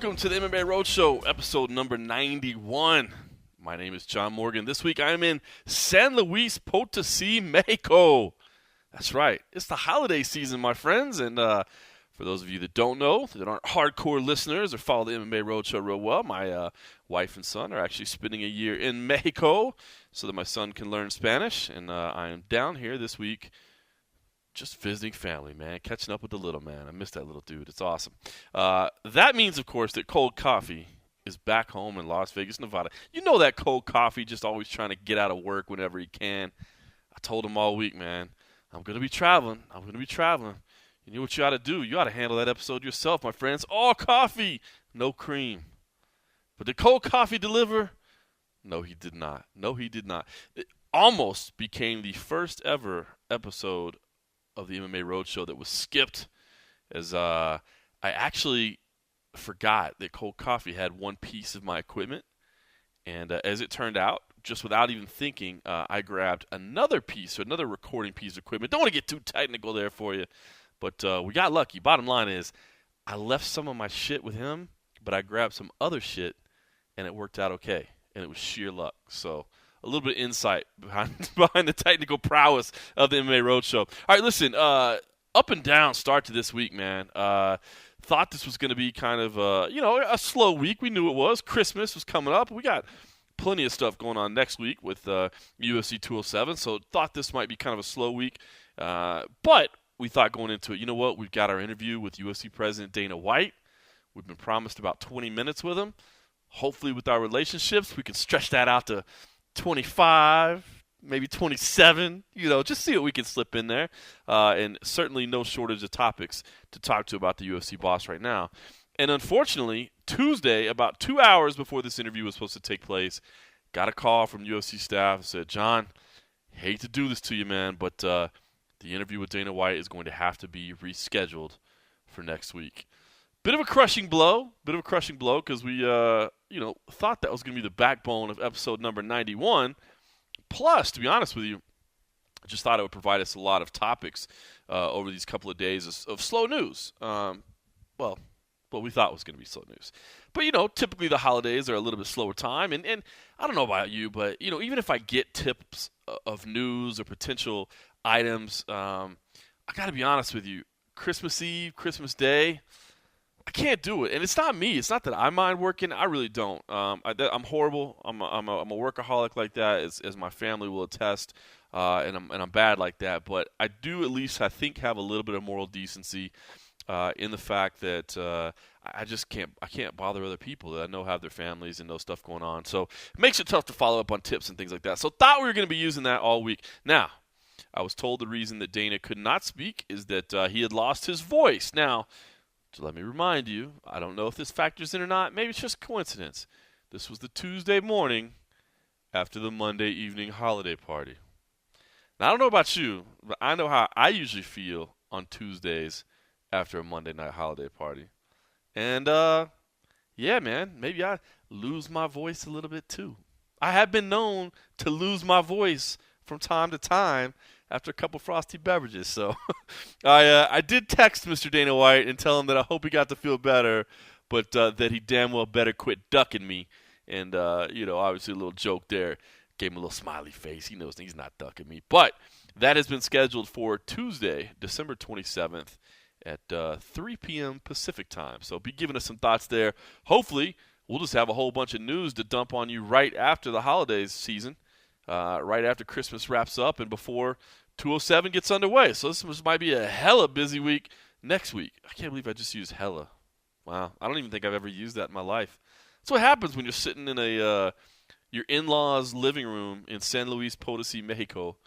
Welcome to the MMA Road Show, episode number 91. My name is John Morgan. This week I am in San Luis Potosi, Mexico. That's right. It's the holiday season, my friends. And for those of you that don't know, that aren't hardcore listeners or follow the MMA Road Show real well, my wife and son are actually spending a year in Mexico so that my son can learn Spanish. And I am down here this week just visiting family, man, catching up with the little man. I miss that little dude. It's awesome. That means, of course, that Cold Coffee is back home in Las Vegas, Nevada. You know that Cold Coffee just always trying to get out of work whenever he can. I told him all week, man, I'm going to be traveling. You know what you ought to do? You ought to handle that episode yourself, my friends. All coffee, no cream. But did Cold Coffee deliver? No, he did not. It almost became the first ever episode of the MMA Road Show that was skipped, as I actually forgot that Cold Coffee had one piece of my equipment, and as it turned out, just without even thinking, I grabbed another recording piece of equipment. Don't want to get too technical there for you, but we got lucky. Bottom line is, I left some of my shit with him, but I grabbed some other shit, and it worked out okay, and it was sheer luck. So a little bit of insight behind the technical prowess of the MMA Road Show. All right, listen, up and down start to this week, man. Thought this was going to be kind of, a slow week. We knew it was. Christmas was coming up. We got plenty of stuff going on next week with UFC 207, so thought this might be kind of a slow week. But we thought going into it, you know what? We've got our interview with UFC President Dana White. We've been promised about 20 minutes with him. Hopefully with our relationships, we can stretch that out to 25, maybe 27, just see what we can slip in there. And certainly no shortage of topics to talk to about the UFC boss right now. And unfortunately, Tuesday, about 2 hours before this interview was supposed to take place, got a call from UFC staff and said, John, hate to do this to you, man, but the interview with Dana White is going to have to be rescheduled for next week. Bit of a crushing blow because we, thought that was going to be the backbone of episode number 91. Plus, to be honest with you, I just thought it would provide us a lot of topics over these couple of days of slow news. What we thought was going to be slow news. But, typically the holidays are a little bit slower time. And I don't know about you, but, even if I get tips of news or potential items, I got to be honest with you, Christmas Eve, Christmas Day, I can't do it, and it's not me. It's not that I mind working. I really don't. I'm horrible. I'm a workaholic like that, as my family will attest, and I'm bad like that. But I do at least, I think, have a little bit of moral decency in the fact that I just can't bother other people that I know have their families and know stuff going on. So it makes it tough to follow up on tips and things like that. So thought we were going to be using that all week. Now, I was told the reason that Dana could not speak is that he had lost his voice. Now, so let me remind you, I don't know if this factors in or not. Maybe it's just coincidence. This was the Tuesday morning after the Monday evening holiday party. Now, I don't know about you, but I know how I usually feel on Tuesdays after a Monday night holiday party. And, yeah, man, maybe I lose my voice a little bit too. I have been known to lose my voice from time to time after a couple frosty beverages. So I did text Mr. Dana White and tell him that I hope he got to feel better, but that he damn well better quit ducking me. And, obviously a little joke there. Gave him a little smiley face. He knows he's not ducking me. But that has been scheduled for Tuesday, December 27th at 3 p.m. Pacific time. So be giving us some thoughts there. Hopefully we'll just have a whole bunch of news to dump on you right after the holidays season. Right after Christmas wraps up and before 207 gets underway. So this might be a hella busy week next week. I can't believe I just used hella. Wow. I don't even think I've ever used that in my life. That's what happens when you're sitting in your in-laws' living room in San Luis Potosi, Mexico,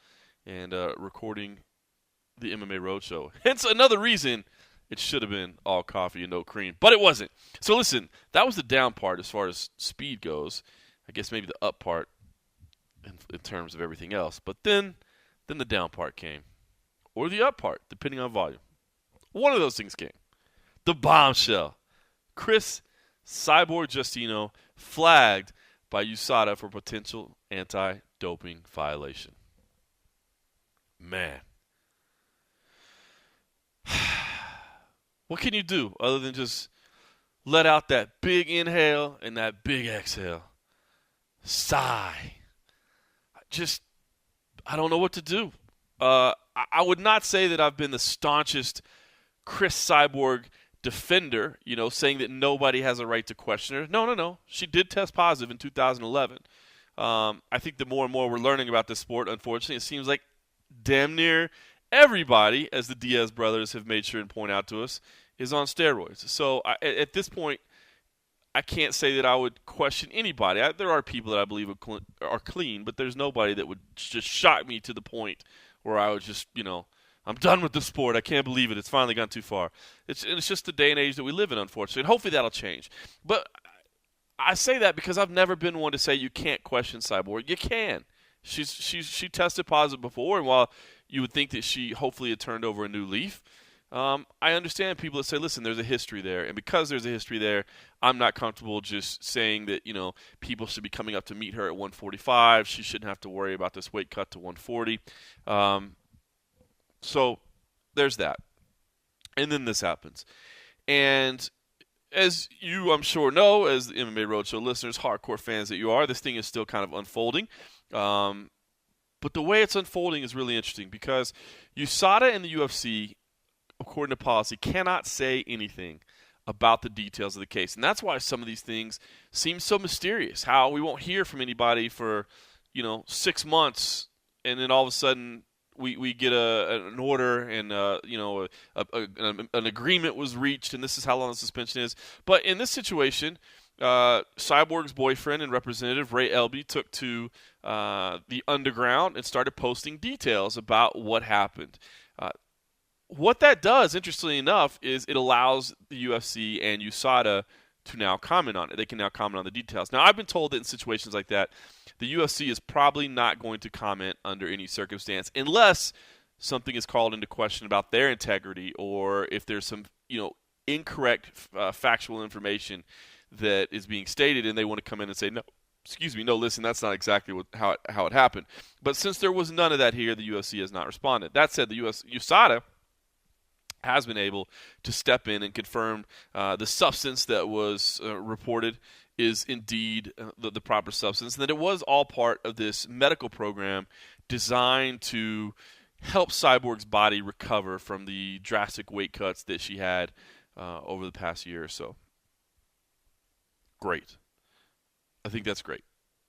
and recording the MMA Road Show. Hence another reason it should have been all coffee and no cream. But it wasn't. So listen, that was the down part as far as speed goes. I guess maybe the up part in terms of everything else. But then the down part came. Or the up part, depending on volume. One of those things came. The bombshell. Cris Cyborg Justino flagged by USADA for potential anti-doping violation. Man. What can you do other than just let out that big inhale and that big exhale. Sigh. I don't know what to do. I would not say that I've been the staunchest Cris Cyborg defender, saying that nobody has a right to question her. No. She did test positive in 2011. I think the more and more we're learning about this sport, unfortunately, it seems like damn near everybody, as the Diaz brothers have made sure and point out to us, is on steroids. So at this point, I can't say that I would question anybody. There are people that I believe are clean, but there's nobody that would just shock me to the point where I would just, I'm done with the sport. I can't believe it. It's finally gone too far. It's just the day and age that we live in, unfortunately. And hopefully that'll change. But I say that because I've never been one to say you can't question Cyborg. You can. She tested positive before, and while you would think that she hopefully had turned over a new leaf, I understand people that say, listen, there's a history there. And because there's a history there, I'm not comfortable just saying that, people should be coming up to meet her at 145. She shouldn't have to worry about this weight cut to 140. So there's that. And then this happens. And as you, I'm sure, know, as the MMA Road Show listeners, hardcore fans that you are, this thing is still kind of unfolding. But the way it's unfolding is really interesting because USADA and the UFC, according to policy, cannot say anything about the details of the case. And that's why some of these things seem so mysterious. How we won't hear from anybody for, 6 months, and then all of a sudden we get an order and, an agreement was reached, and this is how long the suspension is. But in this situation, Cyborg's boyfriend and representative, Ray Elby, took to the underground and started posting details about what happened. What that does, interestingly enough, is it allows the UFC and USADA to now comment on it. They can now comment on the details. Now, I've been told that in situations like that, the UFC is probably not going to comment under any circumstance unless something is called into question about their integrity or if there's some, incorrect factual information that is being stated and they want to come in and say, no, listen, that's not exactly how it happened. But since there was none of that here, the UFC has not responded. That said, the USADA has been able to step in and confirm the substance that was reported is indeed the proper substance, and that it was all part of this medical program designed to help Cyborg's body recover from the drastic weight cuts that she had over the past year or so. Great. I think that's great.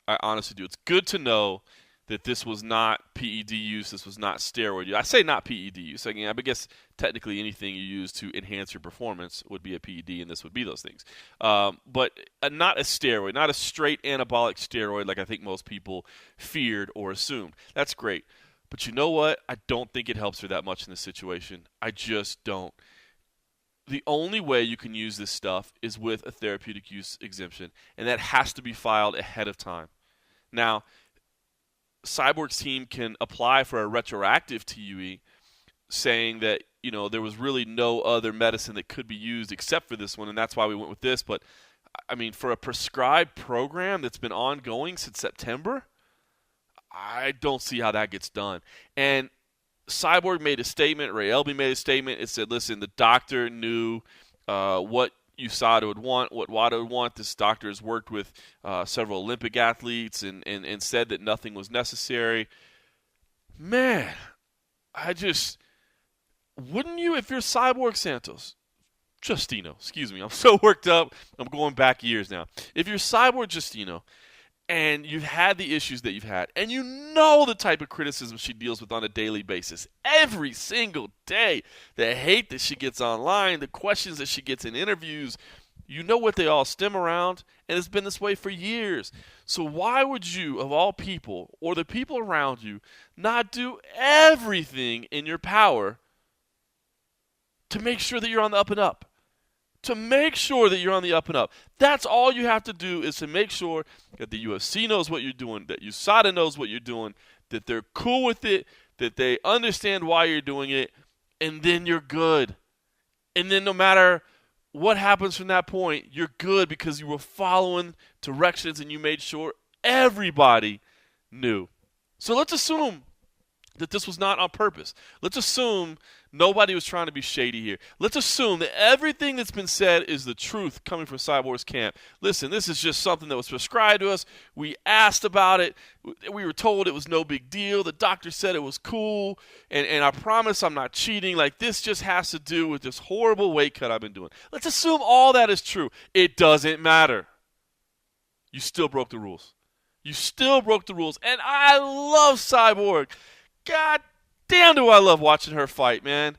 I honestly do. It's good to know that this was not PED use, this was not steroid use. I say not PED use. I guess technically anything you use to enhance your performance would be a PED, and this would be those things. But not a steroid, not a straight anabolic steroid like I think most people feared or assumed. That's great. But you know what? I don't think it helps her that much in this situation. I just don't. The only way you can use this stuff is with a therapeutic use exemption, and that has to be filed ahead of time. Now, Cyborg's team can apply for a retroactive TUE saying that, there was really no other medicine that could be used except for this one, and that's why we went with this. But, for a prescribed program that's been ongoing since September, I don't see how that gets done. And Cyborg made a statement, Ray Elby made a statement. It said, listen, the doctor knew what USADA would want, what WADA would want. This doctor has worked with several Olympic athletes and said that nothing was necessary. Man, wouldn't you if you're Cyborg Santos? Justino, excuse me. I'm so worked up. I'm going back years now. If you're Cyborg Justino and you've had the issues that you've had, and you know the type of criticism she deals with on a daily basis, every single day, the hate that she gets online, the questions that she gets in interviews, you know what they all stem around, and it's been this way for years. So why would you, of all people, or the people around you, not do everything in your power to make sure that you're on the up and up? To make sure that you're on the up and up. That's all you have to do, is to make sure that the UFC knows what you're doing, that USADA knows what you're doing, that they're cool with it, that they understand why you're doing it, and then you're good. And then no matter what happens from that point, you're good because you were following directions and you made sure everybody knew. So let's assume that this was not on purpose. Let's assume nobody was trying to be shady here. Let's assume that everything that's been said is the truth coming from Cyborg's camp. Listen, this is just something that was prescribed to us. We asked about it. We were told it was no big deal. The doctor said it was cool. And I promise I'm not cheating. Like, this just has to do with this horrible weight cut I've been doing. Let's assume all that is true. It doesn't matter. You still broke the rules. You still broke the rules. And I love Cyborg. God damn, do I love watching her fight, man.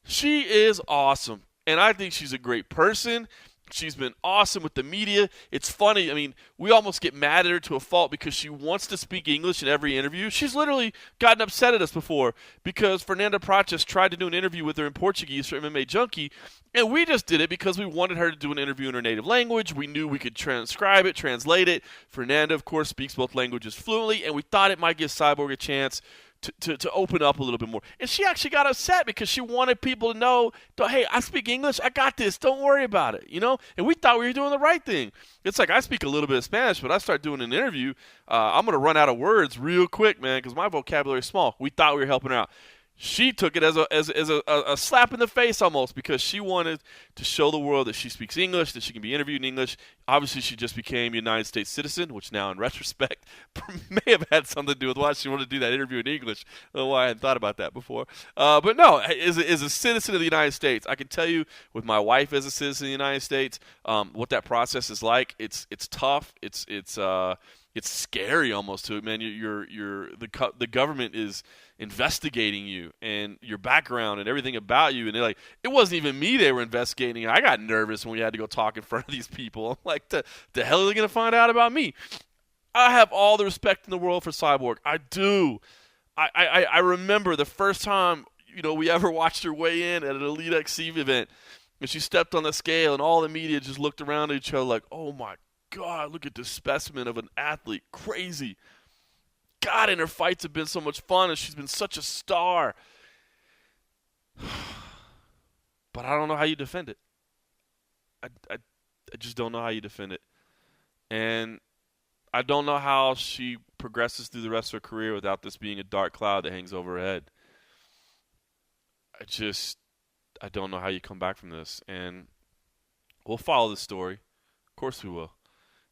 She is awesome. And I think she's a great person. She's been awesome with the media. It's funny. I mean, we almost get mad at her to a fault because she wants to speak English in every interview. She's literally gotten upset at us before because Fernanda Prates tried to do an interview with her in Portuguese for MMA Junkie, and we just did it because we wanted her to do an interview in her native language. We knew we could transcribe it, translate it. Fernanda, of course, speaks both languages fluently, and we thought it might give Cyborg a chance to open up a little bit more. And she actually got upset because she wanted people to know, hey, I speak English. I got this. Don't worry about it, you know? And we thought we were doing the right thing. It's like I speak a little bit of Spanish, but I start doing an interview, I'm going to run out of words real quick, man, because my vocabulary is small. We thought we were helping her out. She took it as a slap in the face almost because she wanted to show the world that she speaks English, that she can be interviewed in English. Obviously, she just became a United States citizen, which now in retrospect may have had something to do with why she wanted to do that interview in English. I don't know why I hadn't thought about that before. But no, as a citizen of the United States, I can tell you with my wife as a citizen of the United States, what that process is like. It's tough. It's scary almost to it, man. The government is investigating you and your background and everything about you, and they're like, it wasn't even me they were investigating. I got nervous when we had to go talk in front of these people. I'm like, the hell are they going to find out about me? I have all the respect in the world for Cyborg. I do. I remember the first time we ever watched her weigh in at an Elite XC event, and she stepped on the scale, and all the media just looked around at each other like, oh my God, look at this specimen of an athlete. Crazy. God, and her fights have been so much fun, and she's been such a star. But I don't know how you defend it. I just don't know how you defend it. And I don't know how she progresses through the rest of her career without this being a dark cloud that hangs over her head. I don't know how you come back from this. And we'll follow the story. Of course we will.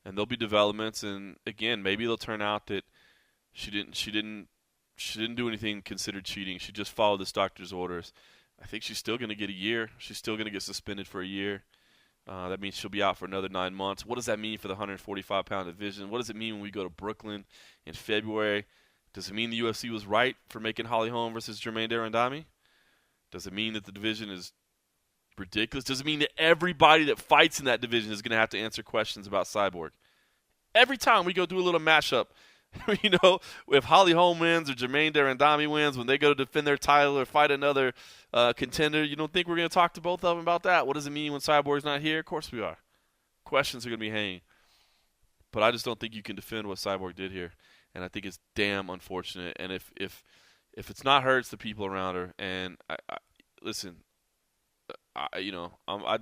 And there'll be developments, and again, maybe it'll turn out that she didn't do anything considered cheating. She just followed this doctor's orders. I think she's still going to get a year. She's still going to get suspended for a year. That means she'll be out for another 9 months. What does that mean for the 145-pound division? What does it mean when we go to Brooklyn in February? Does it mean the UFC was right for making Holly Holm versus Germaine de Randami? Does it mean that the division is ridiculous? Does it mean that everybody that fights in that division is going to have to answer questions about Cyborg? Every time we go do a little mashup, if Holly Holm wins or Germaine de Randami wins, when they go to defend their title or fight another contender, you don't think we're going to talk to both of them about that? What does it mean when Cyborg's not here? Of course we are. Questions are going to be hanging. But I just don't think you can defend what Cyborg did here. And I think it's damn unfortunate. And if it's not her, it's the people around her. And listen, I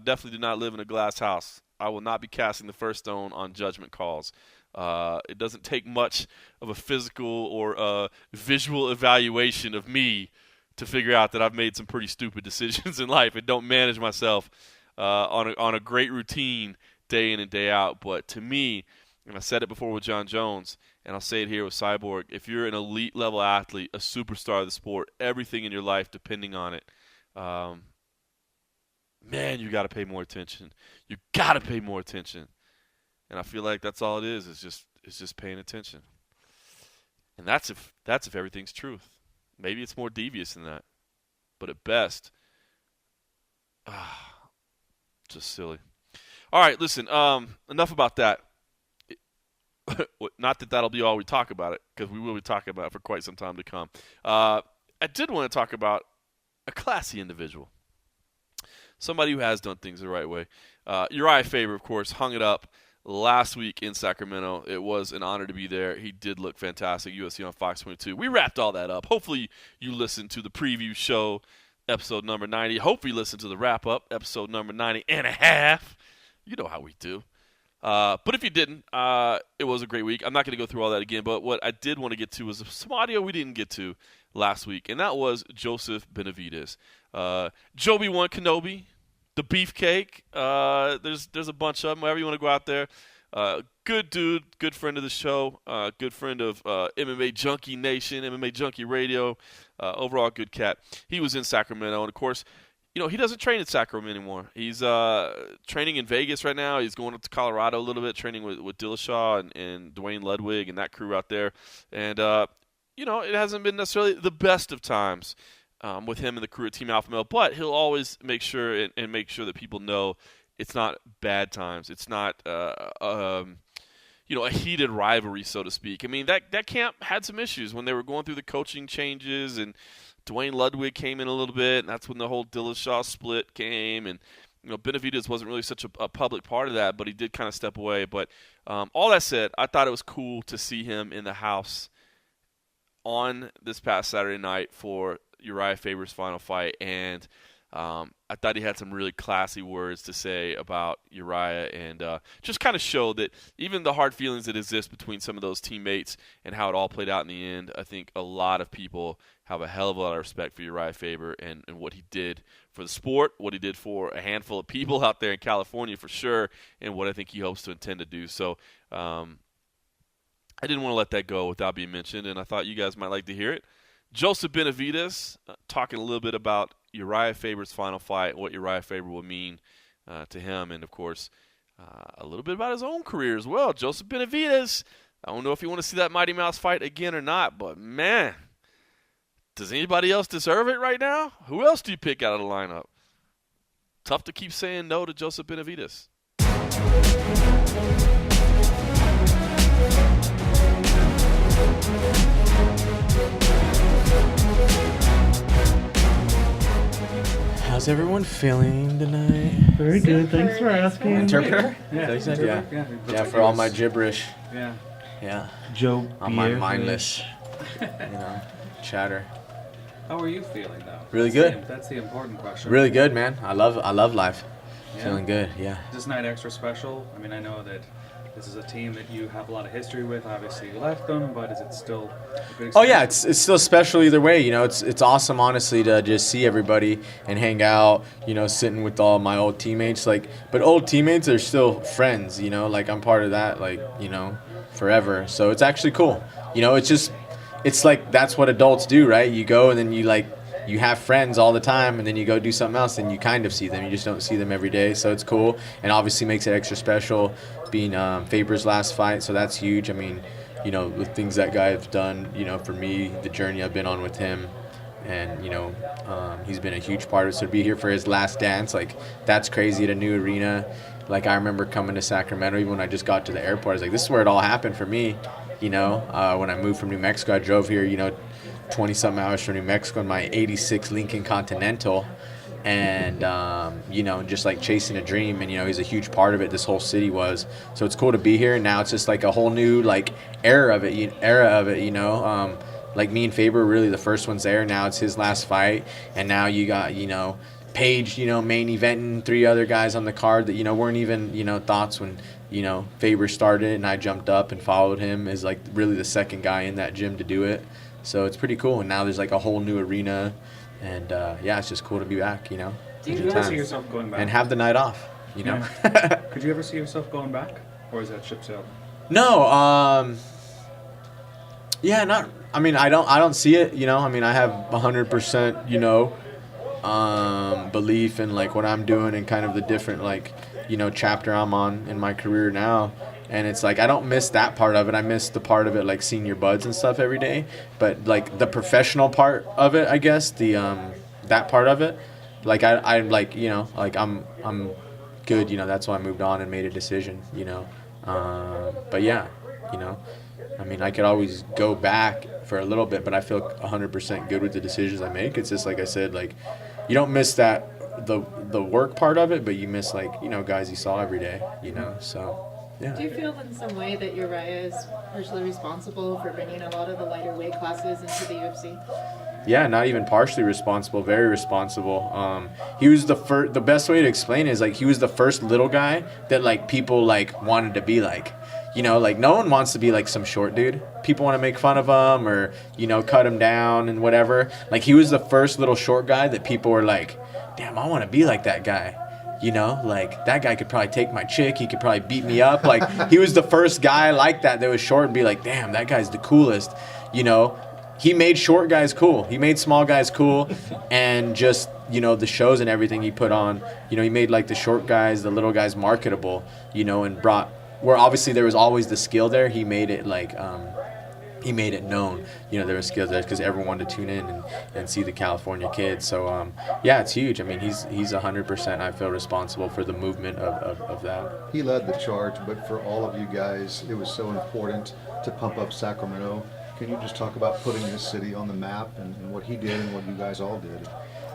definitely do not live in a glass house. I will not be casting the first stone on judgment calls. It doesn't take much of a physical or a visual evaluation of me to figure out that I've made some pretty stupid decisions in life and don't manage myself on a great routine day in and day out. But to me, and I said it before with John Jones, and I'll say it here with Cyborg, if you're an elite level athlete, a superstar of the sport, everything in your life depending on it, man, you got to pay more attention. You got to pay more attention. And I feel like that's all it is just paying attention. And that's if everything's truth. Maybe it's more devious than that. But at best, just silly. All right, listen, enough about that. Not that that'll be all we talk about it, because we will be talking about it for quite some time to come. I did want to talk about a classy individual. Somebody who has done things the right way. Uriah Faber, of course, hung it up last week in Sacramento. It was an honor to be there. He did look fantastic. UFC on Fox 22. We wrapped all that up. Hopefully you listened to the preview show, episode number 90. Hopefully you listened to the wrap-up, episode number 90 and a half. You know how we do. But if you didn't, it was a great week. I'm not going to go through all that again, but what I did want to get to was some audio we didn't get to last week, and that was Joseph Benavidez. Joby One Kenobi, the Beefcake. There's a bunch of them. Wherever you want to go out there. Good dude, good friend of the show, good friend of MMA Junkie Nation, MMA Junkie Radio. Overall, good cat. He was in Sacramento, and of course, he doesn't train in Sacramento anymore. He's training in Vegas right now. He's going up to Colorado a little bit, training with Dillashaw and Dwayne Ludwig and that crew out there. And, it hasn't been necessarily the best of times with him and the crew at Team Alpha Male, but he'll always make sure and make sure that people know it's not bad times. It's not a heated rivalry, so to speak. I mean, that camp had some issues when they were going through the coaching changes, and Dwayne Ludwig came in a little bit, and that's when the whole Dillashaw split came. And Benavidez wasn't really such a public part of that, but he did kind of step away. But all that said, I thought it was cool to see him in the house on this past Saturday night for Uriah Faber's final fight, and I thought he had some really classy words to say about Uriah, and just kind of showed that even the hard feelings that exist between some of those teammates and how it all played out in the end, I think a lot of people have a hell of a lot of respect for Uriah Faber and what he did for the sport, what he did for a handful of people out there in California for sure, and what I think he hopes to intend to do. So I didn't want to let that go without being mentioned, and I thought you guys might like to hear it. Joseph Benavidez talking a little bit about Uriah Faber's final fight, what Uriah Faber will mean to him, and, of course, a little bit about his own career as well. Joseph Benavidez, I don't know if you want to see that Mighty Mouse fight again or not, but, man, does anybody else deserve it right now? Who else do you pick out of the lineup? Tough to keep saying no to Joseph Benavidez. How's everyone feeling tonight? Very good. Thanks for asking. Interpreter? Yeah. Yeah, for all my gibberish. Yeah. Yeah. Joe On my mindless, chatter. How are you feeling, though? Really good. That's the important question. Really good, man. I love life. Yeah. Feeling good, yeah. Is this night extra special? I mean, I know that this is a team that you have a lot of history with. Obviously, you left them, but is it still a good experience? Oh yeah, it's still special either way. It's awesome, honestly, to just see everybody and hang out. Sitting with all my old teammates. But old teammates are still friends. I'm part of that. Forever. So it's actually cool. It's like that's what adults do, right? You go and then you have friends all the time, and then you go do something else, and you kind of see them. You just don't see them every day, so it's cool, and obviously makes it extra special being Faber's last fight, so that's huge. I mean, with things that guy has done, for me, the journey I've been on with him, and, he's been a huge part of it, so to be here for his last dance, that's crazy at a new arena. I remember coming to Sacramento, even when I just got to the airport, I was like, this is where it all happened for me, when I moved from New Mexico, I drove here, 20-something hours from New Mexico in my 86 Lincoln Continental, and, just chasing a dream, and, he's a huge part of it, this whole city was, so it's cool to be here, and now it's just a whole new, era of it, me and Faber, really the first ones there, now it's his last fight, and now you got, Paige, main eventing, 3 other guys on the card that, weren't even, thoughts when, Faber started, and I jumped up and followed him as, really the second guy in that gym to do it. So it's pretty cool, and now there's a whole new arena, and it's just cool to be back, Do you ever see yourself going back? And have the night off, Yeah. Could you ever see yourself going back, or is that ship sailed? No, yeah, not. I mean, I don't see it. I mean, I have 100%, belief in what I'm doing and kind of the different chapter I'm on in my career now. And it's I don't miss that part of it. I miss the part of it seeing your buds and stuff every day. But the professional part of it, I guess, the that part of it, I'm good. That's why I moved on and made a decision. But yeah, I mean, I could always go back for a little bit, but I feel 100% good with the decisions I make. It's just like I said, you don't miss that the work part of it, but you miss guys you saw every day. So. Yeah. Do you feel in some way that Uriah is partially responsible for bringing a lot of the lighter weight classes into the UFC? Yeah, not even partially responsible, very responsible. He was the first. The best way to explain it is like he was the first little guy that like people like wanted to be like. You know, like no one wants to be like some short dude. People want to make fun of him or, you know, cut him down and whatever. Like he was the first little short guy that people were like, damn, I want to be like that guy. You know, like that guy could probably take my chick. He could probably beat me up. Like he was the first guy like that was short and be like, damn, that guy's the coolest. You know, he made short guys cool. He made small guys cool. And just, you know, the shows and everything he put on, you know, he made like the short guys, the little guys marketable, you know, and brought, where obviously there was always the skill there, he made it like, he made it known, you know, there was skills there because everyone wanted to tune in and see the California kid. So, yeah, it's huge. I mean, he's 100%, I feel, responsible for the movement of that. He led the charge, but for all of you guys, it was so important to pump up Sacramento. Can you just talk about putting this city on the map and what he did and what you guys all did?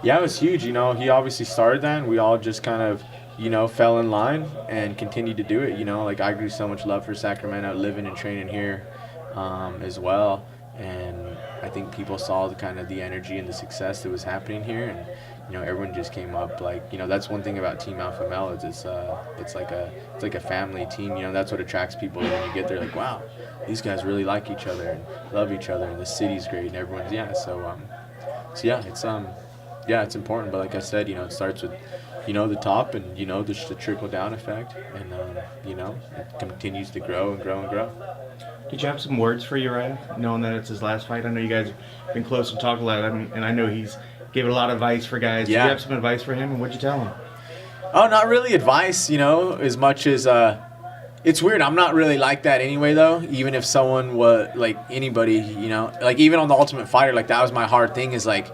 Yeah, it was huge. You know, he obviously started that, and we all just kind of, you know, fell in line and continued to do it. You know, like I grew so much love for Sacramento, living and training here as well. And I think people saw the kind of the energy and the success that was happening here, and you know, everyone just came up. Like, you know, that's one thing about Team Alpha Male is it's like a family team. You know, that's what attracts people when you get there. Like, wow, these guys really like each other and love each other, and the city's great, and everyone's So yeah, it's important. But like I said, you know, it starts with, you know, the top, and you know, just the trickle down effect, and you know, it continues to grow and grow and grow. Did you have some words for Uriah, knowing that it's his last fight? I know you guys have been close and talked a lot, and I know he's given a lot of advice for guys. Yeah. Did you have some advice for him, and what'd you tell him? Oh, not really advice, you know, as much as it's weird. I'm not really like that anyway, though. Even if someone was like anybody, you know, like even on the Ultimate Fighter, like that was my hard thing. Is like,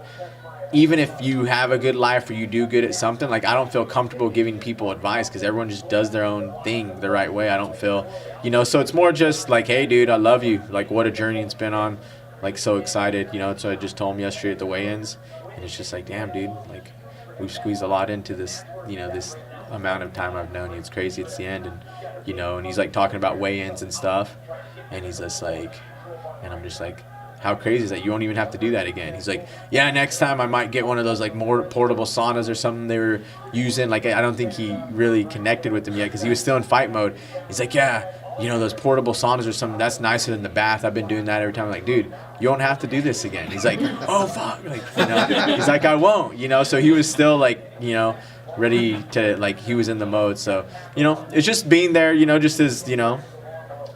even if you have a good life or you do good at something, like I don't feel comfortable giving people advice because everyone just does their own thing the right way. I don't feel, you know, so it's more just like, hey, dude, I love you. Like, what a journey it's been on. Like, so excited, you know. So I just told him yesterday at the weigh-ins, and it's just like, damn, dude, like we've squeezed a lot into this, you know, this amount of time I've known you. It's crazy. It's the end, and you know, and he's like talking about weigh-ins and stuff, and he's just like, and I'm just like, how crazy is that? You won't even have to do that again. He's like, yeah, next time I might get one of those like more portable saunas or something they were using. Like, I don't think he really connected with them yet because he was still in fight mode. He's like, yeah, you know, those portable saunas or something, that's nicer than the bath. I've been doing that every time. I'm like, dude, you don't have to do this again. He's like, oh, fuck. Like, you know, he's like, I won't, you know. So he was still like, you know, ready to, like, he was in the mode. So, you know, it's just being there, you know, just as, you know,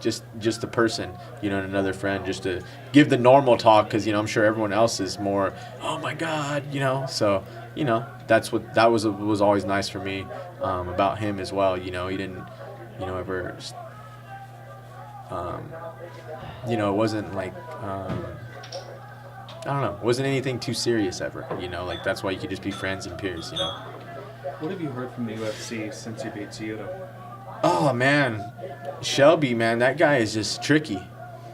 just a person, you know, and another friend, just to give the normal talk, because, you know, I'm sure everyone else is more, oh my God, you know. So, you know, that was always nice for me about him as well. You know, he didn't, you know, ever, you know, it wasn't like, I don't know, it wasn't anything too serious ever, you know, like that's why you could just be friends and peers, you know. What have you heard from the UFC since you beat Cioto? Oh, man. Shelby, man, that guy is just tricky.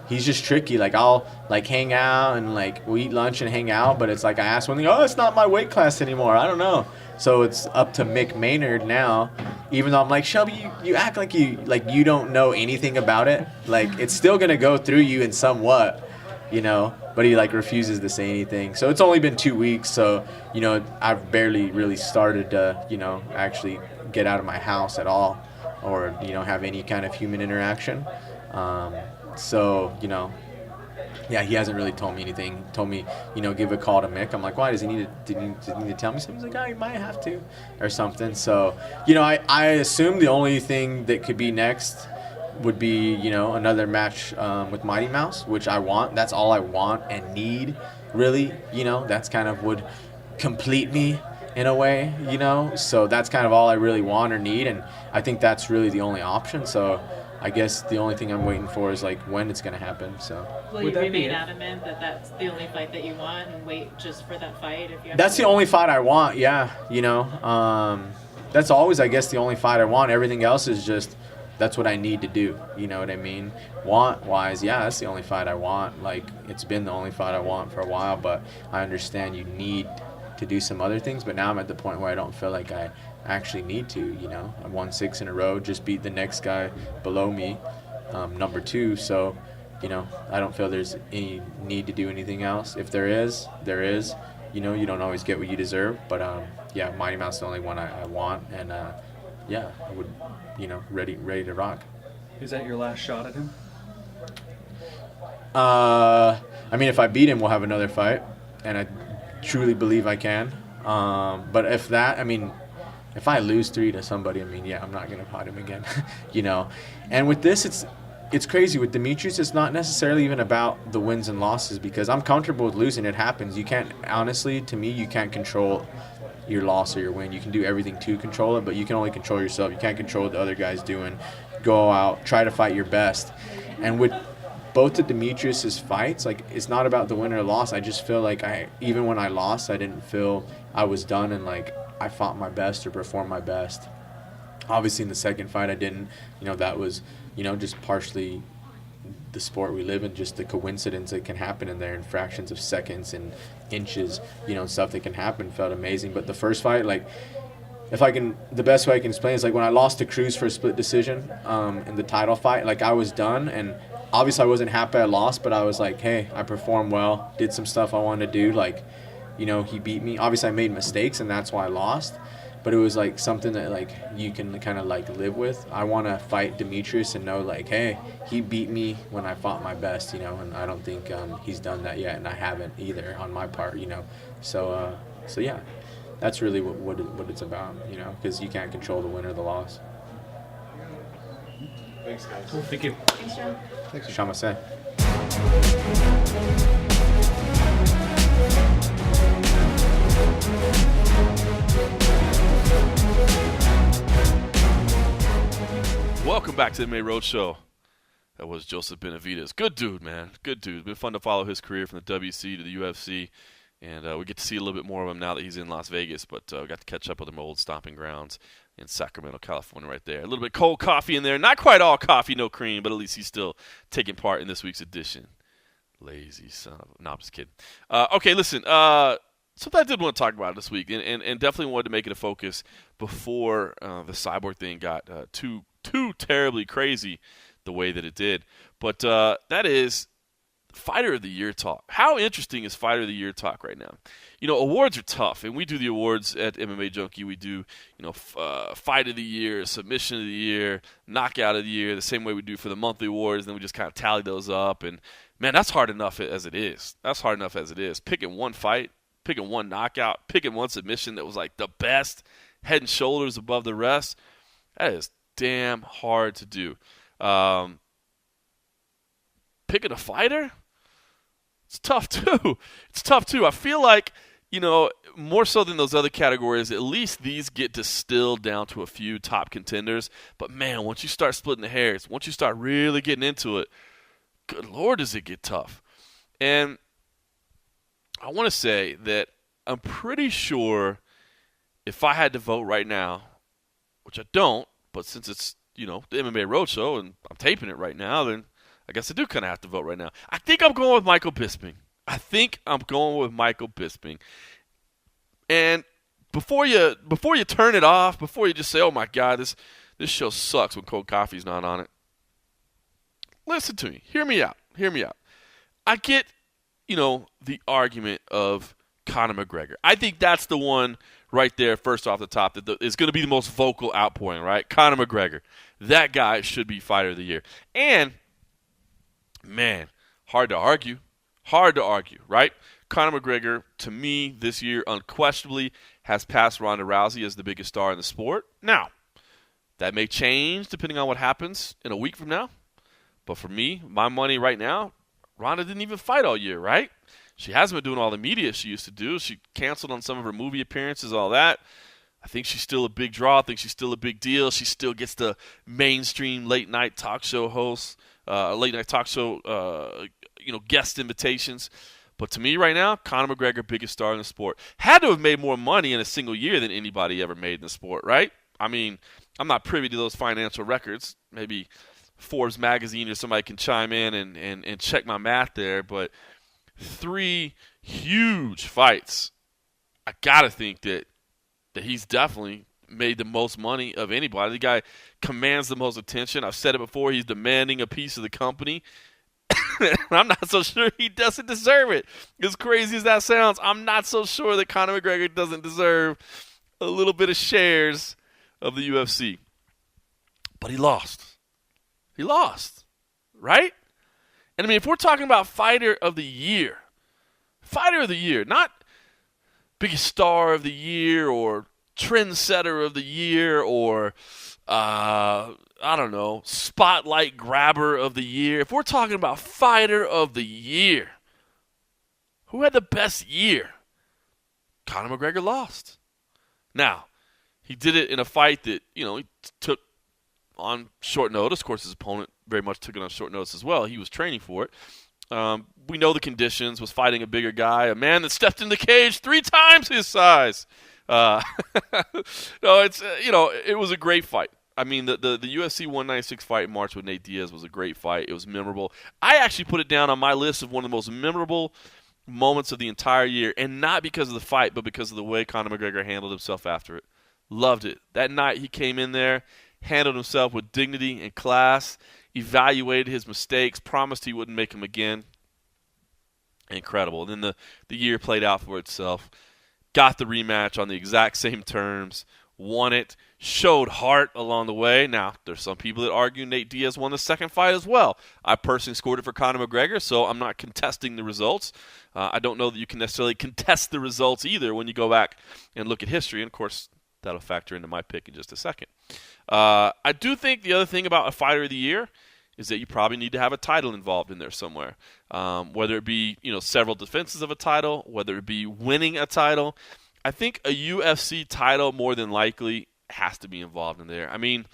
He's just tricky. Like, I'll, like, hang out and, like, we'll eat lunch and hang out, but it's like I ask one thing, oh, it's not my weight class anymore. I don't know. So it's up to Mick Maynard now, even though I'm like, Shelby, you act like you don't know anything about it. Like, it's still going to go through you in somewhat, you know, but he, like, refuses to say anything. So it's only been 2 weeks, so, you know, I've barely really started to, you know, actually get out of my house at all, or, you know, have any kind of human interaction. So, you know, yeah, he hasn't really told me anything. He told me, you know, give a call to Mick. I'm like, why? Does he need to tell me something? He's like, oh, he might have to or something. So, you know, I assume the only thing that could be next would be, you know, another match with Mighty Mouse, which I want. That's all I want and need, really. You know, that's kind of would complete me in a way, you know. So that's kind of all I really want or need, and I think that's really the only option. So I guess the only thing I'm waiting for is like when it's going to happen. So Will you remain adamant that that's the only fight that you want and wait just for that fight? If you have that's the only fight I want, yeah, you know. That's always, I guess, the only fight I want. Everything else is just, that's what I need to do, you know what I mean? Want-wise, yeah, that's the only fight I want. Like, it's been the only fight I want for a while, but I understand you need to do some other things, but now I'm at the point where I don't feel like I actually need to. You know, I won 6 in a row, just beat the next guy below me, number 2. So, you know, I don't feel there's any need to do anything else. If there is, there is. You know, you don't always get what you deserve. But, yeah, Mighty Mouse is the only one I want. And, yeah, I would, you know, ready to rock. Is that your last shot at him? I mean, if I beat him, we'll have another fight. And I truly believe I can. But if I lose 3 to somebody, I mean, yeah, I'm not going to fight him again, you know. And with this, it's crazy. With Demetrius, it's not necessarily even about the wins and losses because I'm comfortable with losing. It happens. You can't, honestly, to me, you can't control your loss or your win. You can do everything to control it, but you can only control yourself. You can't control what the other guy's doing. Go out, try to fight your best. And with both of Demetrius's fights, like, it's not about the win or loss. I just feel like even when I lost, I didn't feel I was done and like I fought my best or performed my best. Obviously in the second fight I didn't. You know, that was, you know, just partially the sport we live in, just the coincidence that can happen in there in fractions of seconds and inches, you know, stuff that can happen felt amazing. But the first fight, like, the best way I can explain is like when I lost to Cris for a split decision in the title fight, like I was done and obviously I wasn't happy I lost, but I was like, hey, I performed well, did some stuff I wanted to do, like, you know, he beat me. Obviously I made mistakes and that's why I lost, but it was like something that like you can kind of like live with. I want to fight Demetrius and know like, hey, he beat me when I fought my best, you know, and I don't think he's done that yet, and I haven't either on my part, you know. So yeah, that's really what it's about, you know, because you can't control the win or the loss. Thanks, guys. Thank you. Thanks, John. Shamaseh. Welcome back to the MMA Road Show. That was Joseph Benavidez. Good dude, man. Good dude. Been fun to follow his career from the WC to the UFC. And we get to see a little bit more of him now that he's in Las Vegas. But we got to catch up with him old stomping grounds in Sacramento, California right there. A little bit cold coffee in there. Not quite all coffee, no cream, but at least he's still taking part in this week's edition. Lazy son of a... No, I'm just kidding. Okay, listen. Something I did want to talk about this week, and definitely wanted to make it a focus before the Cyborg thing got too terribly crazy the way that it did. But that is Fighter of the Year talk. How interesting is Fighter of the Year talk right now? You know, awards are tough, and we do the awards at MMA Junkie. We do, you know, Fight of the Year, Submission of the Year, Knockout of the Year, the same way we do for the monthly awards. Then we just kind of tally those up, and man, that's hard enough as it is. Picking one fight, picking one knockout, picking one submission that was like the best, head and shoulders above the rest. That is damn hard to do. Picking a fighter, it's tough too. I feel like, you know, more so than those other categories, at least these get distilled down to a few top contenders. But man, once you start splitting the hairs, once you start really getting into it, good Lord, does it get tough. And I want to say that I'm pretty sure if I had to vote right now, which I don't, but since it's, you know, the MMA Road Show and I'm taping it right now, then I guess I do kind of have to vote right now. I think I'm going with Michael Bisping. And before you turn it off, before you just say, oh my God, this show sucks when cold coffee's not on it, listen to me. Hear me out. I get, you know, the argument of Conor McGregor. I think that's the one right there, first off the top, that is going to be the most vocal outpouring, right? Conor McGregor. That guy should be Fighter of the Year. And, man, hard to argue, right? Conor McGregor, to me, this year, unquestionably, has passed Ronda Rousey as the biggest star in the sport. Now, that may change depending on what happens in a week from now. But for me, my money right now, Ronda didn't even fight all year, right? She hasn't been doing all the media she used to do. She canceled on some of her movie appearances, all that. I think she's still a big draw. I think she's still a big deal. She still gets the mainstream late-night talk show hosts, guest invitations. But to me right now, Conor McGregor, biggest star in the sport. Had to have made more money in a single year than anybody ever made in the sport, right? I mean, I'm not privy to those financial records. Maybe Forbes magazine or somebody can chime in and check my math there. But 3 huge fights. I got to think that he's definitely made the most money of anybody. The guy commands the most attention. I've said it before. He's demanding a piece of the company. I'm not so sure he doesn't deserve it. As crazy as that sounds, I'm not so sure that Conor McGregor doesn't deserve a little bit of shares of the UFC. But he lost. He lost, right? And I mean, if we're talking about fighter of the year, not biggest star of the year or trendsetter of the year or I don't know, spotlight grabber of the year. If we're talking about fighter of the year, who had the best year? Conor McGregor lost. Now, he did it in a fight that, he took on short notice. Of course, his opponent very much took it on short notice as well. He was training for it. We know the conditions, was fighting a bigger guy, a man that stepped in the cage 3 times his size. No, it was a great fight. I mean, the UFC 196 fight in March with Nate Diaz was a great fight. It was memorable. I actually put it down on my list of one of the most memorable moments of the entire year, and not because of the fight, but because of the way Conor McGregor handled himself after it. Loved it. That night he came in there, handled himself with dignity and class, evaluated his mistakes, promised he wouldn't make them again. Incredible. And then the year played out for itself. Got the rematch on the exact same terms, won it, showed heart along the way. Now, there's some people that argue Nate Diaz won the second fight as well. I personally scored it for Conor McGregor, so I'm not contesting the results. I don't know that you can necessarily contest the results either when you go back and look at history. And, of course, that'll factor into my pick in just a second. I do think the other thing about a fighter of the year is that you probably need to have a title involved in there somewhere. Whether it be, several defenses of a title, whether it be winning a title. I think a UFC title more than likely has to be involved in there. I mean,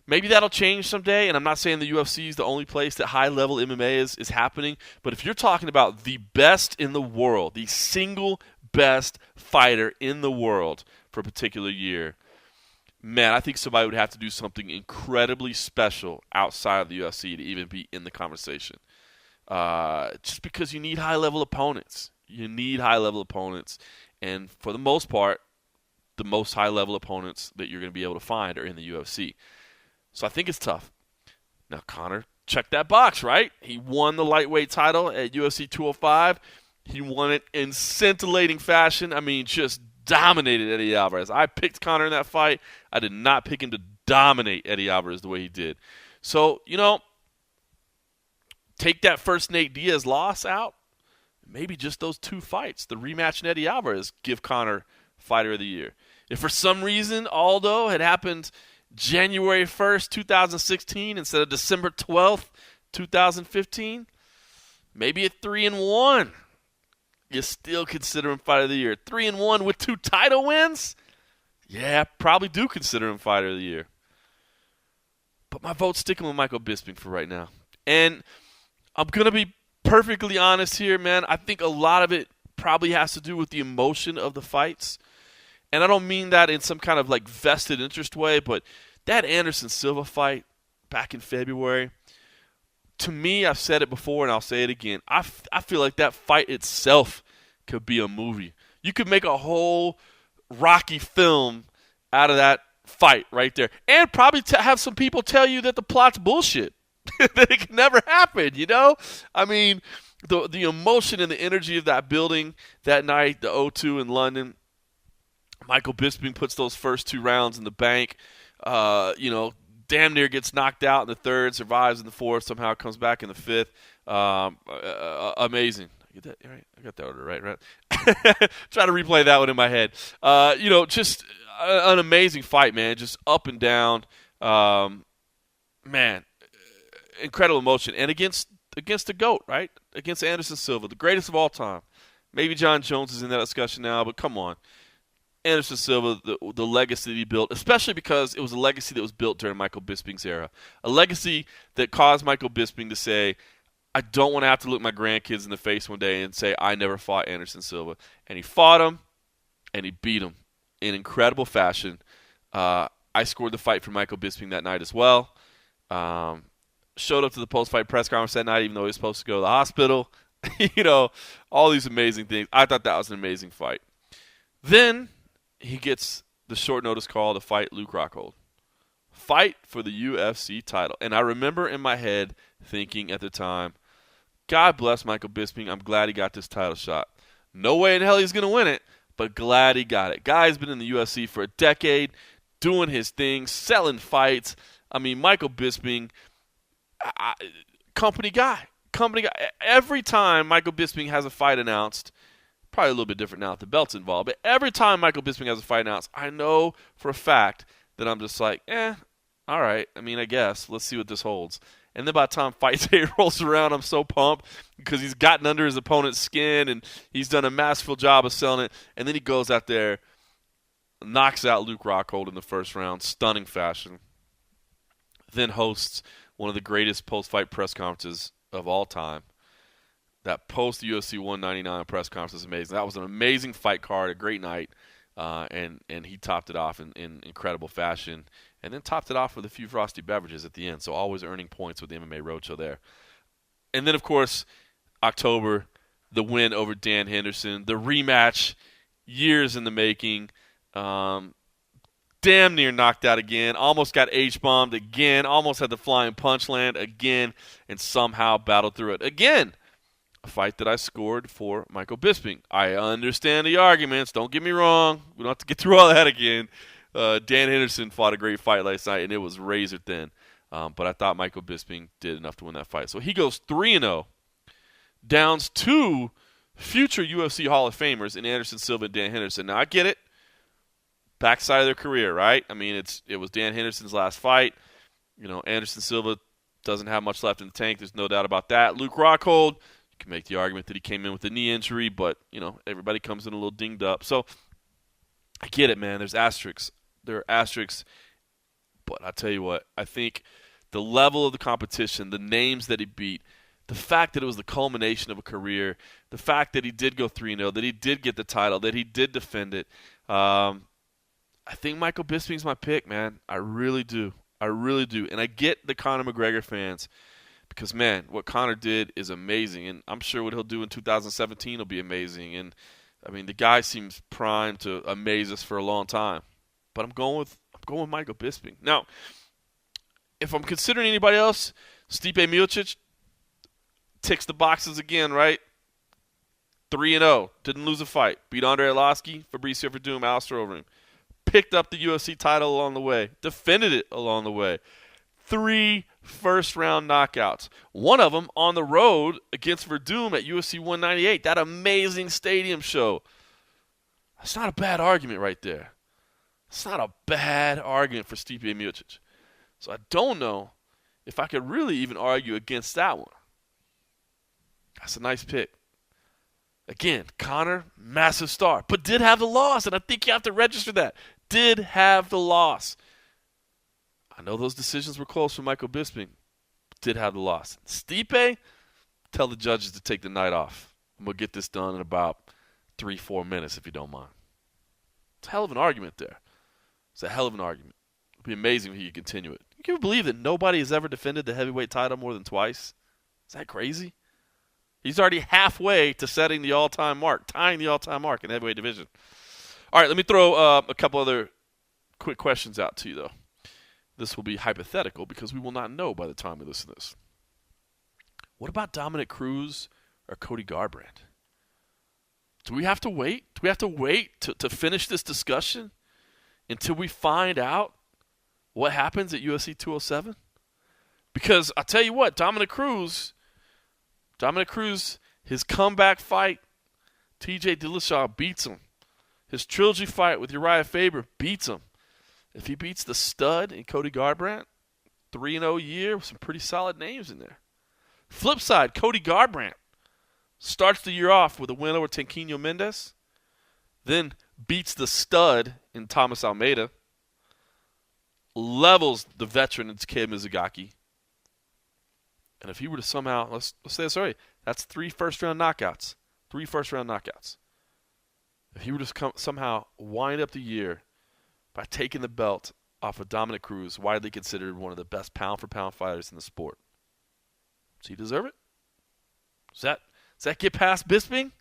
maybe that'll change someday, and I'm not saying the UFC is the only place that high-level MMA is happening, but if you're talking about the best in the world, the single best fighter in the world for a particular year, man, I think somebody would have to do something incredibly special outside of the UFC to even be in the conversation. Just because you need high-level opponents. You need high-level opponents. And for the most part, the most high-level opponents that you're going to be able to find are in the UFC. So I think it's tough. Now, Conor checked that box, right? He won the lightweight title at UFC 205. He won it in scintillating fashion. I mean, just dominated Eddie Alvarez. I picked Conor in that fight. I did not pick him to dominate Eddie Alvarez the way he did. So, take that first Nate Diaz loss out. Maybe just those 2 fights, the rematch and Eddie Alvarez, give Conor Fighter of the Year. If for some reason Aldo had happened January 1st, 2016 instead of December 12th, 2015, maybe at 3-1, you still consider him Fighter of the Year. 3-1 with 2 title wins? Yeah, probably do consider him Fighter of the Year. But my vote's sticking with Michael Bisping for right now. And I'm going to be perfectly honest here, man. I think a lot of it probably has to do with the emotion of the fights. And I don't mean that in some kind of like vested interest way, but that Anderson Silva fight back in February, to me, I've said it before and I'll say it again, I feel like that fight itself could be a movie. You could make a whole Rocky film out of that fight right there. And probably have some people tell you that the plot's bullshit. That it could never happen, I mean, the emotion and the energy of that building that night, the O2 in London, Michael Bisping puts those first 2 rounds in the bank, damn near gets knocked out in the 3rd, survives in the 4th, somehow comes back in the 5th. Amazing. I get that right? I got that order right? Try to replay that one in my head. Just an amazing fight, man, just up and down. Man, incredible emotion. And against the GOAT, right? Against Anderson Silva, the greatest of all time. Maybe John Jones is in that discussion now, but come on. Anderson Silva, the legacy that he built, especially because it was a legacy that was built during Michael Bisping's era. A legacy that caused Michael Bisping to say, I don't want to have to look my grandkids in the face one day and say, I never fought Anderson Silva. And he fought him, and he beat him in incredible fashion. I scored the fight for Michael Bisping that night as well. Showed up to the post-fight press conference that night, even though he was supposed to go to the hospital. All these amazing things. I thought that was an amazing fight. Then he gets the short notice call to fight Luke Rockhold. Fight for the UFC title. And I remember in my head thinking at the time, God bless Michael Bisping. I'm glad he got this title shot. No way in hell he's going to win it, but glad he got it. Guy's been in the UFC for a decade, doing his thing, selling fights. I mean, Michael Bisping, company guy. Every time Michael Bisping has a fight announced, probably a little bit different now if the belt's involved, but every time Michael Bisping has a fight announced, I know for a fact that I'm just like, all right. I mean, I guess. Let's see what this holds. And then by the time fight day rolls around, I'm so pumped because he's gotten under his opponent's skin and he's done a masterful job of selling it. And then he goes out there, knocks out Luke Rockhold in the first round, stunning fashion. Then hosts one of the greatest post-fight press conferences of all time. That post-UFC 199 press conference is amazing. That was an amazing fight card, a great night, and he topped it off in incredible fashion. And then topped it off with a few frosty beverages at the end. So always earning points with the MMA Road Show there. And then, of course, October, the win over Dan Henderson. The rematch, years in the making. Damn near knocked out again. Almost got H-bombed again. Almost had the flying punch land again. And somehow battled through it. Again, a fight that I scored for Michael Bisping. I understand the arguments. Don't get me wrong. We don't have to get through all that again. Dan Henderson fought a great fight last night, and it was razor thin. But I thought Michael Bisping did enough to win that fight. So he goes 3-0, downs 2 future UFC Hall of Famers in Anderson Silva and Dan Henderson. Now, I get it. Backside of their career, right? I mean, it was Dan Henderson's last fight. You know, Anderson Silva doesn't have much left in the tank. There's no doubt about that. Luke Rockhold, you can make the argument that he came in with a knee injury, but, you know, everybody comes in a little dinged up. So I get it, man. There's asterisks. There are asterisks, but I tell you what, I think the level of the competition, the names that he beat, the fact that it was the culmination of a career, the fact that he did go 3-0, that he did get the title, that he did defend it, I think Michael Bisping's my pick, man. I really do. I really do. And I get the Conor McGregor fans because, man, what Conor did is amazing, and I'm sure what he'll do in 2017 will be amazing. And, I mean, the guy seems primed to amaze us for a long time. But I'm going with Michael Bisping. Now, if I'm considering anybody else, Stipe Miocic ticks the boxes again, right? 3-0, didn't lose a fight. Beat Andre Arlovski, Fabricio Verdum, Alistair Overeem. Picked up the UFC title along the way. Defended it along the way. 3 first-round knockouts. One of them on the road against Verdum at UFC 198. That amazing stadium show. That's not a bad argument right there. It's not a bad argument for Stipe Miocic. So I don't know if I could really even argue against that one. That's a nice pick. Again, Conor, massive star, but did have the loss, and I think you have to register that. Did have the loss. I know those decisions were close for Michael Bisping, but did have the loss. Stipe, tell the judges to take the night off. I'm going to get this done in about 3-4 minutes if you don't mind. It's a hell of an argument there. It's a hell of an argument. It would be amazing if he could continue it. Can you believe that nobody has ever defended the heavyweight title more than twice? Is that crazy? He's already halfway to setting the all-time mark, tying the all-time mark in the heavyweight division. All right, let me throw a couple other quick questions out to you, though. This will be hypothetical because we will not know by the time we listen to this. What about Dominic Cruz or Cody Garbrandt? Do we have to wait? Do we have to wait to finish this discussion until we find out what happens at UFC 207? Because I'll tell you what, Dominic Cruz, his comeback fight, TJ Dillashaw beats him. His trilogy fight with Uriah Faber beats him. If he beats the stud in Cody Garbrandt, 3-0 year with some pretty solid names in there. Flip side, Cody Garbrandt starts the year off with a win over Tenquinho Mendes, then beats the stud in Thomas Almeida, levels the veteran in Takeda Mizugaki. And if he were to somehow, let's say this already, that's 3 first-round knockouts. 3 first-round knockouts. If he were to somehow wind up the year by taking the belt off of Dominic Cruz, widely considered one of the best pound-for-pound fighters in the sport, does he deserve it? Does that get past Bisping?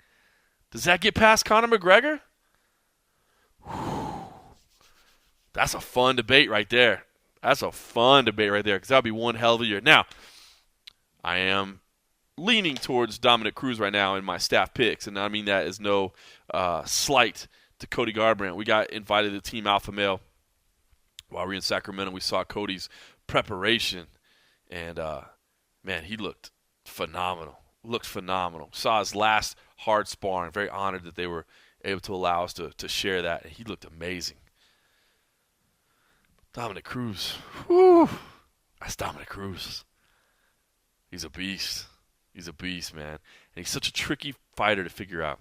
Does that get past Conor McGregor? That's a fun debate right there. That's a fun debate right there because that would be one hell of a year. Now, I am leaning towards Dominic Cruz right now in my staff picks, and I mean that is no slight to Cody Garbrandt. We got invited to Team Alpha Male while we were in Sacramento. We saw Cody's preparation, and, man, he looked phenomenal. Saw his last hard sparring. Very honored that they were able to allow us to share that, and he looked amazing. Dominic Cruz, whew, that's Dominic Cruz. He's a beast. He's a beast, man. And he's such a tricky fighter to figure out.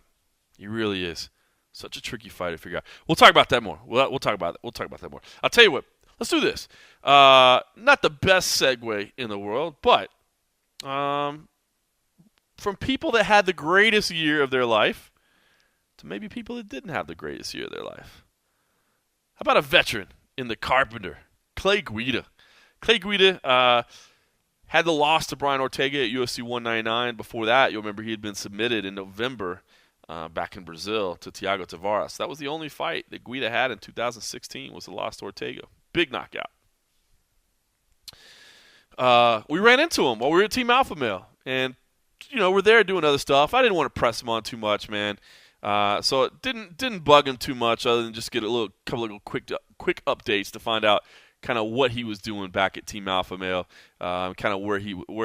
He really is. Such a tricky fighter to figure out. We'll talk about that more. We'll talk about that more. I'll tell you what. Let's do this. Not the best segue in the world, but from people that had the greatest year of their life to maybe people that didn't have the greatest year of their life. How about a veteran in the Carpenter, Clay Guida? Clay Guida had the loss to Brian Ortega at UFC 199. Before that, you'll remember he had been submitted in November back in Brazil to Thiago Tavares. That was the only fight that Guida had in 2016 was the loss to Ortega. Big knockout. We ran into him while we were at Team Alpha Male. And, we're there doing other stuff. I didn't want to press him on too much, man. So it didn't bug him too much other than just get a couple of quick updates to find out kind of what he was doing back at Team Alpha Male, kind of where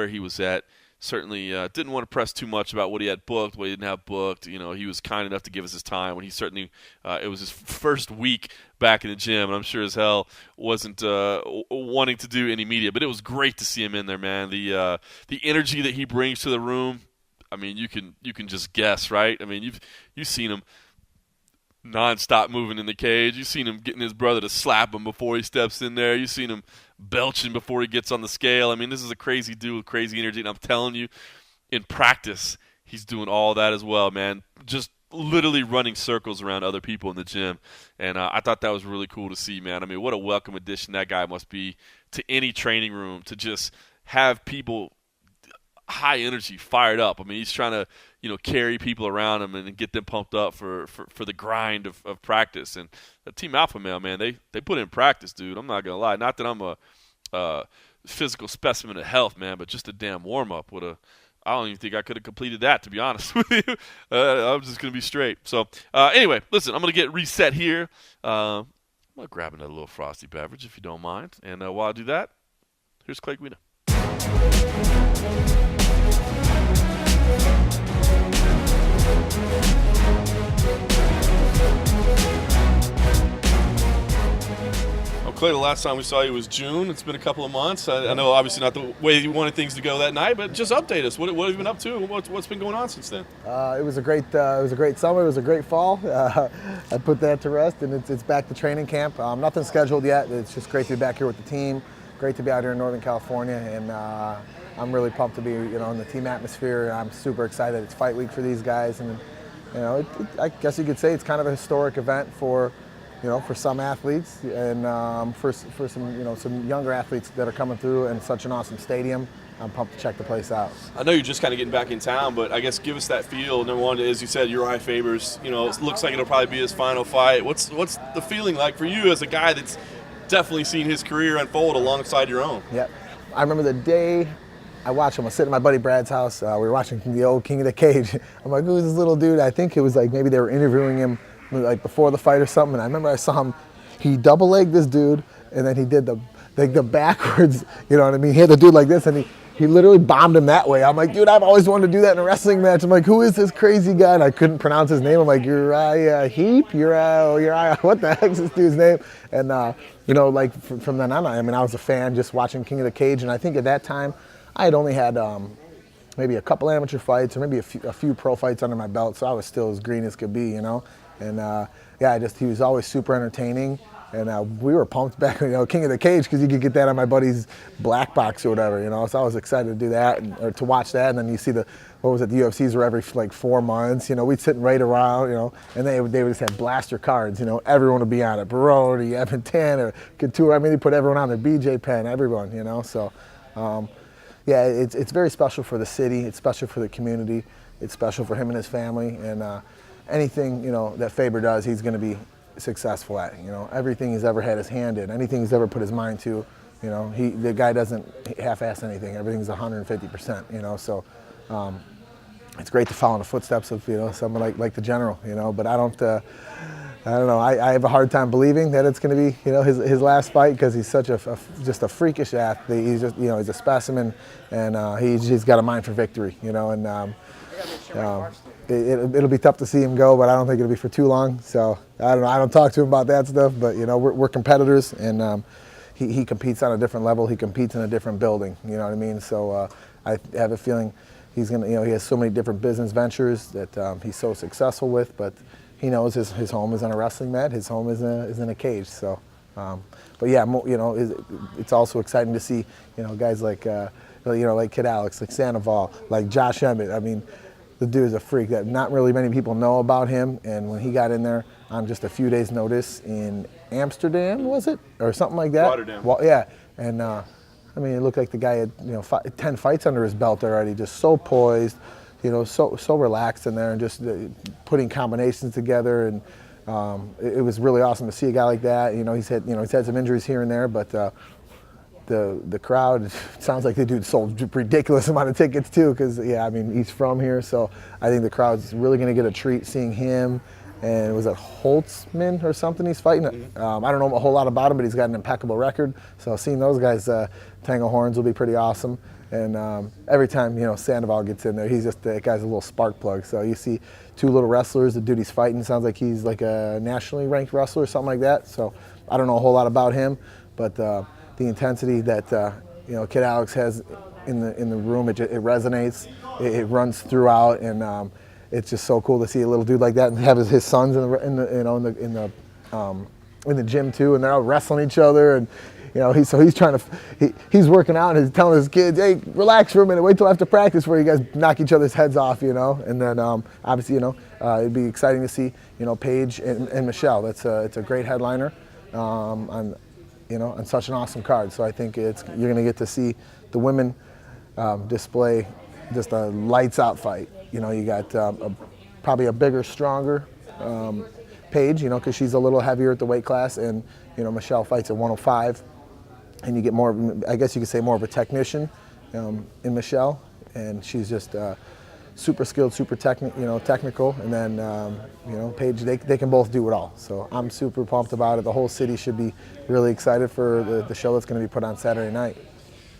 he was at. Certainly didn't want to press too much about what he had booked, what he didn't have booked. He was kind enough to give us his time when he certainly it was his first week back in the gym, and I'm sure as hell wasn't wanting to do any media. But it was great to see him in there, man. The energy that he brings to the room. I mean, you can just guess, right? I mean, you've seen him nonstop moving in the cage. You've seen him getting his brother to slap him before he steps in there. You've seen him belching before he gets on the scale. I mean, this is a crazy dude with crazy energy, and I'm telling you, in practice, he's doing all that as well, man. Just literally running circles around other people in the gym, and I thought that was really cool to see, man. I mean, what a welcome addition that guy must be to any training room to just have people high energy, fired up. I mean, he's trying to, carry people around him and get them pumped up for the grind of practice. And the Team Alpha Male, man, they put in practice, dude. I'm not going to lie. Not that I'm a physical specimen of health, man, but just a damn warm-up. I don't even think I could have completed that, to be honest with you. I'm just going to be straight. So, anyway, listen, I'm going to get reset here. I'm going to grab another little frosty beverage, if you don't mind. And while I do that, here's Clay Guida. Clay, the last time we saw you was June. It's been a couple of months. I know obviously not the way you wanted things to go that night, but just update us. What have you been up to? What's been going on since then? It was a great summer. It was a great fall. I put that to rest, and it's back to training camp. Nothing scheduled yet. It's just great to be back here with the team. Great to be out here in Northern California, and I'm really pumped to be in the team atmosphere. I'm super excited. It's fight week for these guys, and I guess you could say it's kind of a historic event for some athletes and for some some younger athletes that are coming through in such an awesome stadium. I'm pumped to check the place out. I know you're just kind of getting back in town, but I guess give us that feel. Number one, as you said, Uriah Faber's, it looks like it'll probably be his final fight. What's the feeling like for you as a guy that's definitely seen his career unfold alongside your own? Yep. I remember the day I watched him. I was sitting at my buddy Brad's house. We were watching the old King of the Cage. I'm like, who's this little dude? I think it was like maybe they were interviewing him like before the fight or something. And I remember I saw him. He double-legged this dude, and then he did the backwards. You know what I mean? He had the dude like this, and he literally bombed him that way. I'm like, dude, I've always wanted to do that in a wrestling match. I'm like, who is this crazy guy? And I couldn't pronounce his name. I'm like, Uriah Heep? Uriah, what the heck's this dude's name? And, from then on, I was a fan just watching King of the Cage. And I think at that time, I had only had maybe a couple amateur fights or maybe a few pro fights under my belt. So I was still as green as could be, And, he was always super entertaining. And we were pumped back, King of the Cage, because you could get that on my buddy's black box or whatever, So I was excited to do that or to watch that. And then you see the UFCs were every 4 months. We'd sit right around, and they would just have blaster cards. Everyone would be on it. Barodi, Evan Tanner, Couture. They put everyone on there. BJ Penn, everyone. So, it's very special for the city. It's special for the community. It's special for him and his family. And anything that Faber does, he's going to be successful at. Everything he's ever had his hand in, anything he's ever put his mind to, the guy doesn't half-ass anything. Everything's 150%. So it's great to follow in the footsteps of someone like the general. But I don't know. I have a hard time believing that it's going to be his last fight, because he's such just a freakish athlete. He's just he's a specimen, and he's got a mind for victory. And it'll be tough to see him go, but I don't think it'll be for too long. So I don't know. I don't talk to him about that stuff, but we're competitors, and he competes on a different level. He competes in a different building. You know what I mean? So I have a feeling he's gonna. He has so many different business ventures that he's so successful with, but he knows his home is on a wrestling mat. His home is in a cage. So, but yeah, it's also exciting to see guys like like Kid Alex, like Sandoval, like Josh Emmett. I mean, the dude is a freak that not really many people know about him. And when he got in there on just a few days' notice in Amsterdam, was it, or something like that? Rotterdam. Well, yeah, and I mean, it looked like the guy had 10 fights under his belt already, just so poised. So relaxed in there, and just putting combinations together, and it was really awesome to see a guy like that. He's had some injuries here and there, but the crowd sounds like the dude sold a ridiculous amount of tickets too, because he's from here, so I think the crowd's really going to get a treat seeing him. And was it Holtzman or something he's fighting? I don't know a whole lot about him, but he's got an impeccable record. So seeing those guys tangle horns will be pretty awesome. And every time Sandoval gets in there, he's just that guy's a little spark plug. So you see two little wrestlers. The dude he's fighting sounds like he's like a nationally ranked wrestler or something like that. So I don't know a whole lot about him, but the intensity that Kid Alex has in the room, it resonates. It runs throughout, and it's just so cool to see a little dude like that and have his sons in the gym too, and they're out wrestling each other, and he's working out and he's telling his kids, hey, relax for a minute, wait till after practice where you guys knock each other's heads off, and then obviously it'd be exciting to see Paige and Michelle. It's a great headliner on such an awesome card. So I think you're going to get to see the women display just a lights out fight. You got probably a bigger, stronger Paige, because she's a little heavier at the weight class, and Michelle fights at 105, and you get more, I guess you could say, more of a technician in Michelle, and she's just super skilled, super technical, and then Paige, they can both do it all. So I'm super pumped about it. The whole city should be really excited for the show that's going to be put on Saturday night.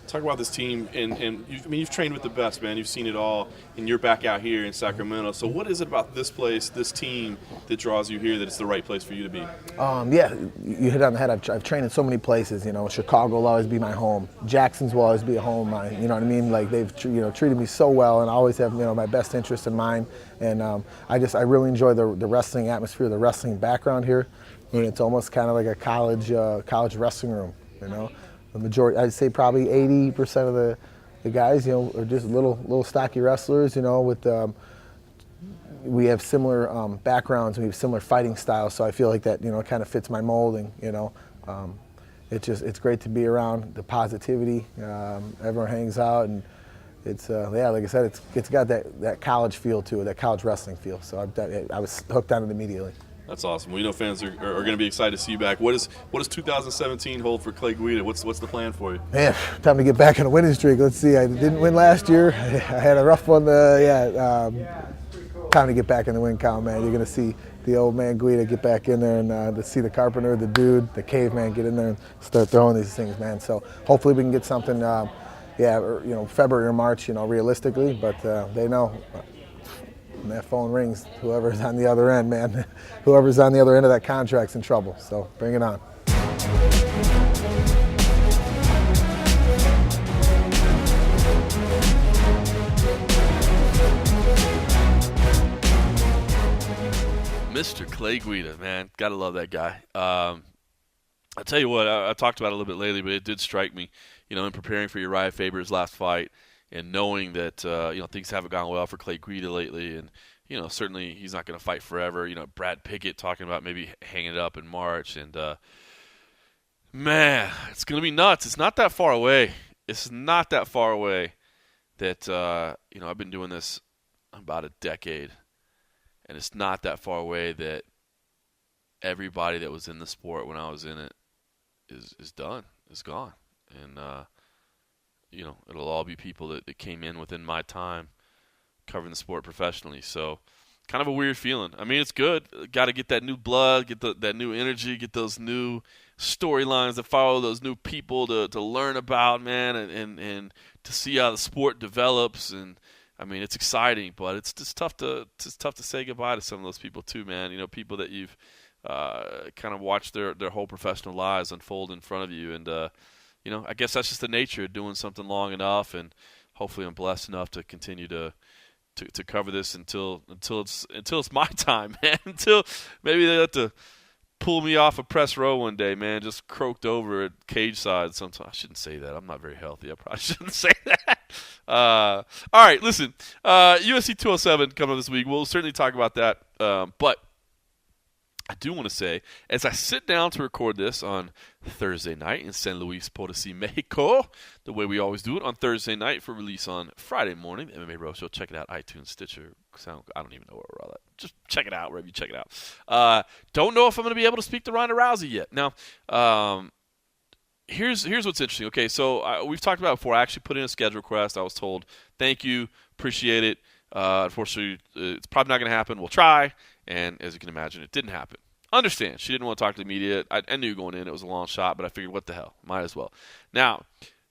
Talk about this team, and you've trained with the best, man. You've seen it all, and you're back out here in Sacramento. So what is it about this place, this team, that draws you here, that it's the right place for you to be? Yeah, you hit on the head. I've trained in so many places. Chicago will always be my home. Jackson's will always be a home. You know what I mean? Like, they've treated me so well, and I always have my best interest in mind. And I really enjoy the wrestling atmosphere, the wrestling background here. I mean, it's almost kind of like a college wrestling room. The majority, I'd say probably 80% of the guys, are just little stocky wrestlers, with, we have similar backgrounds, we have similar fighting styles, so I feel like that, kind of fits my molding, it's great to be around, the positivity, everyone hangs out, and it's, like I said, it's got that college feel to it, that college wrestling feel, so I was hooked on it immediately. That's awesome. Well, fans are going to be excited to see you back. What does 2017 hold for Clay Guida? What's the plan for you? Man, time to get back on a winning streak. Let's see. I didn't win last year. I had a rough one. Time to get back in the win count, man. You're going to see the old man Guida get back in there, and to see the Carpenter, the dude, the caveman get in there and start throwing these things, man. So hopefully we can get something, February or March, realistically. But they know. When that phone rings, whoever's on the other end, man, whoever's on the other end of that contract's in trouble. So bring it on. Mr. Clay Guida, man, gotta love that guy. I tell you what, I talked about it a little bit lately, but it did strike me, in preparing for Uriah Faber's last fight, and knowing that things haven't gone well for Clay Guida lately, and certainly he's not going to fight forever. Brad Pickett talking about maybe hanging it up in March, and man, it's going to be nuts. It's not that far away. It's not that far away. That I've been doing this about a decade, and it's not that far away that everybody that was in the sport when I was in it is done, is gone. And, it'll all be people that came in within my time covering the sport professionally. So kind of a weird feeling. I mean, it's good. Got to get that new blood, get that new energy, get those new storylines to follow, those new people to learn about, man, and to see how the sport develops. And I mean, it's exciting, but it's just tough to say goodbye to some of those people too, man. People that you've kind of watched their whole professional lives unfold in front of you. And I guess that's just the nature of doing something long enough. And hopefully, I'm blessed enough to continue to cover this until it's my time, man. Until maybe they have to pull me off a press row one day, man. Just croaked over at cage side. Sometimes I shouldn't say that. I'm not very healthy. I probably shouldn't say that. All right, listen. UFC 207 coming up this week. We'll certainly talk about that. But I do want to say, as I sit down to record this on Thursday night in San Luis Potosi, Mexico, the way we always do it on Thursday night for release on Friday morning, the MMA Road Show. Check it out, iTunes, Stitcher, Sound. I don't even know where we're all at. Just check it out wherever you check it out. Don't know if I'm going to be able to speak to Ronda Rousey yet. Now, here's what's interesting. Okay, so we've talked about it before. I actually put in a schedule request. I was told, thank you, appreciate it. Unfortunately, it's probably not going to happen. We'll try. And as you can imagine, it didn't happen. Understand. She didn't want to talk to the media. I knew going in it was a long shot, but I figured, what the hell? Might as well. Now,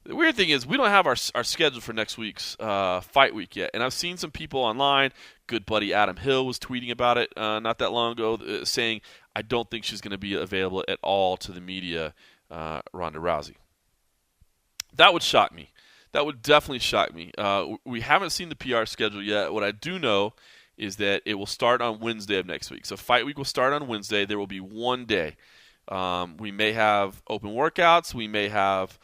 the weird thing is we don't have our schedule for next week's fight week yet. And I've seen some people online. Good buddy Adam Hill was tweeting about it not that long ago, saying, I don't think she's going to be available at all to the media, Ronda Rousey. That would shock me. That would definitely shock me. We haven't seen the PR schedule yet. What I do know is that it will start on Wednesday of next week. So fight week will start on Wednesday. There will be one day. We may have open workouts. We may have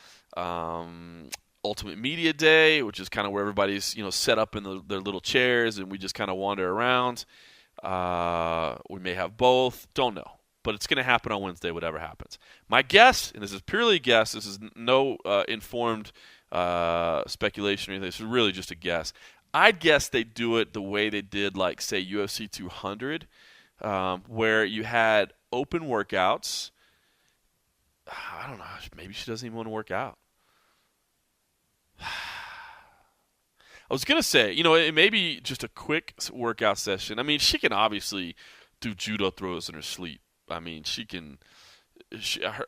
Ultimate Media Day, which is kind of where everybody's set up in their little chairs and we just kind of wander around. We may have both. Don't know. But it's going to happen on Wednesday, whatever happens. My guess, and this is purely a guess, this is no informed speculation or anything. This is really just a guess. I'd guess they do it the way they did, like, say, UFC 200, where you had open workouts. I don't know. Maybe she doesn't even want to work out. I was going to say, it may be just a quick workout session. I mean, she can obviously do judo throws in her sleep. I mean, she can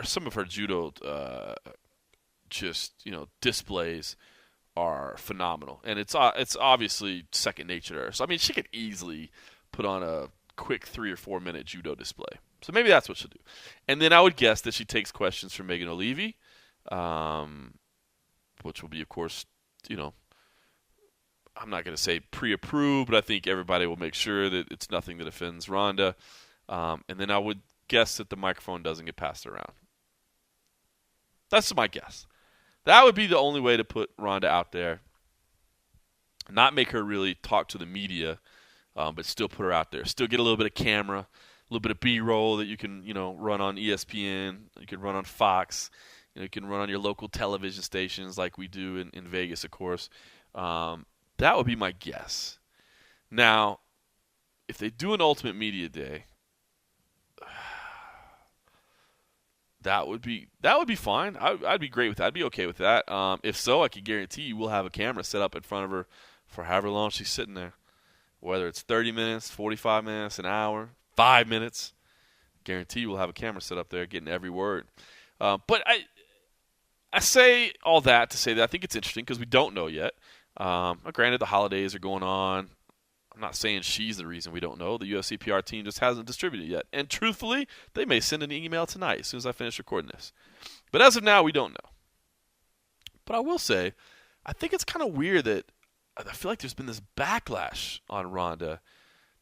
some of her judo displays are phenomenal, and it's obviously second nature to her. So I mean, she could easily put on a quick 3 or 4 minute judo display. So maybe that's what she'll do. And then I would guess that she takes questions from Megan O'Leary, which will be, of course, I'm not going to say pre-approved, but I think everybody will make sure that it's nothing that offends Ronda. And then I would guess that the microphone doesn't get passed around. That's my guess. That would be the only way to put Ronda out there. Not make her really talk to the media, but still put her out there. Still get a little bit of camera, a little bit of B-roll that you can, run on ESPN. You can run on Fox. You can run on your local television stations like we do in Vegas, of course. That would be my guess. Now, if they do an Ultimate Media Day, that would be fine. I'd be great with that. I'd be okay with that. If so, I can guarantee you we'll have a camera set up in front of her for however long she's sitting there. Whether it's 30 minutes, 45 minutes, an hour, 5 minutes. Guarantee you we'll have a camera set up there getting every word. But I say all that to say that I think it's interesting because we don't know yet. Granted, the holidays are going on. I'm not saying she's the reason we don't know. The UFC PR team just hasn't distributed it yet. And truthfully, they may send an email tonight as soon as I finish recording this. But as of now, we don't know. But I will say, I think it's kind of weird that I feel like there's been this backlash on Ronda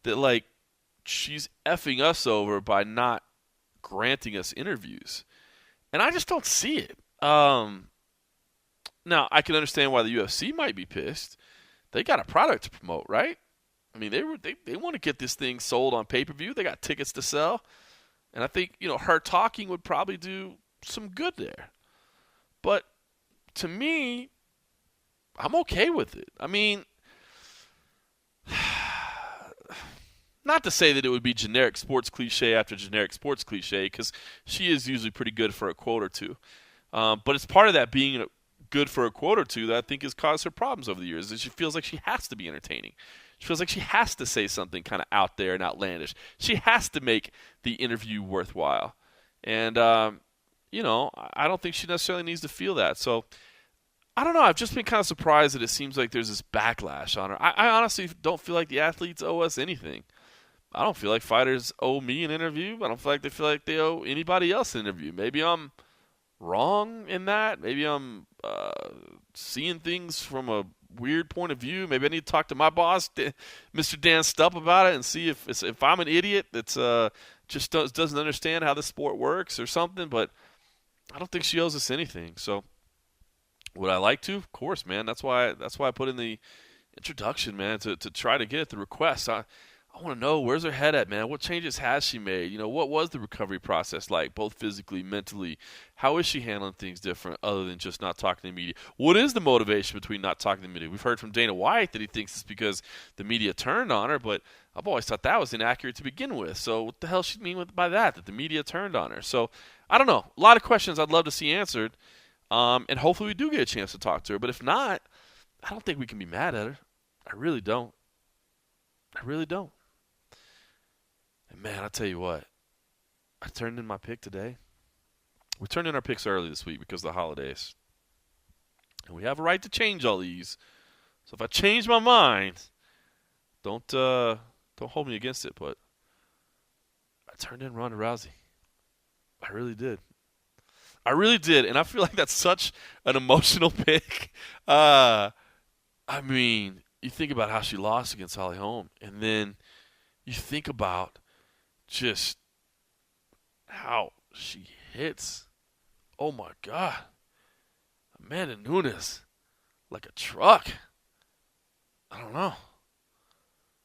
that, like, she's effing us over by not granting us interviews. And I just don't see it. Now, I can understand why the UFC might be pissed. They got a product to promote, right? I mean, they want to get this thing sold on pay-per-view. They got tickets to sell. And I think, her talking would probably do some good there. But to me, I'm okay with it. I mean, Not to say that it would be generic sports cliche after generic sports cliche, because she is usually pretty good for a quote or two. But it's part of that being good for a quote or two that I think has caused her problems over the years. Is she feels like she has to be entertaining. She feels like she has to say something kind of out there and outlandish. She has to make the interview worthwhile. And, you know, I don't think she necessarily needs to feel that. So, I don't know. I've just been kind of surprised that it seems like there's this backlash on her. I honestly don't feel like the athletes owe us anything. I don't feel like fighters owe me an interview. I don't feel like they owe anybody else an interview. Maybe I'm wrong in that. Maybe I'm seeing things from a weird point of view. Maybe I need to talk to my boss, Mr. Dan Stupp, about it and see if I'm an idiot that's just doesn't understand how the sport works or something. But I don't think she owes us anything. So would I like to? Of course, man. That's why I put in the introduction, man, to try to get at the request. I want to know, where's her head at, man? What changes has she made? You know, what was the recovery process like, both physically, mentally? How is she handling things different other than just not talking to the media? What is the motivation between not talking to the media? We've heard from Dana White that he thinks it's because the media turned on her, but I've always thought that was inaccurate to begin with. So what the hell does she mean by that the media turned on her? So I don't know. A lot of questions I'd love to see answered, and hopefully we do get a chance to talk to her. But if not, I don't think we can be mad at her. I really don't. Man, I'll tell you what. I turned in my pick today. We turned in our picks early this week because of the holidays. And we have a right to change all these. So if I change my mind, don't hold me against it, but I turned in Ronda Rousey. I really did. And I feel like that's such an emotional pick. I mean, you think about how she lost against Holly Holm, and then you think about just how she hits. Oh my God. Amanda Nunes, like a truck. I don't know.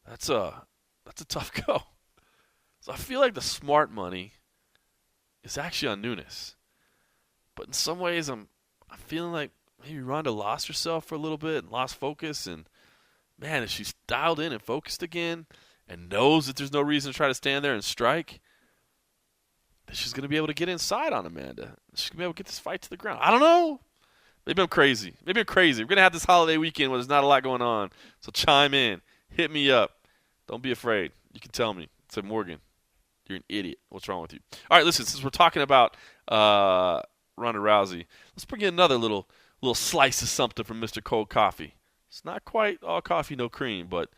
That's a tough go. So I feel like the smart money is actually on Nunes. But in some ways I'm feeling like maybe Ronda lost herself for a little bit and lost focus, and man, if she's dialed in and focused again and knows that there's no reason to try to stand there and strike, then she's going to be able to get inside on Amanda. She's going to be able to get this fight to the ground. I don't know. Maybe I'm crazy. We're going to have this holiday weekend where there's not a lot going on. So chime in. Hit me up. Don't be afraid. You can tell me. Say, Morgan, you're an idiot. What's wrong with you? All right, listen, since we're talking about Ronda Rousey, let's bring in another little slice of something from Mr. Cold Coffee. It's not quite all coffee, no cream, but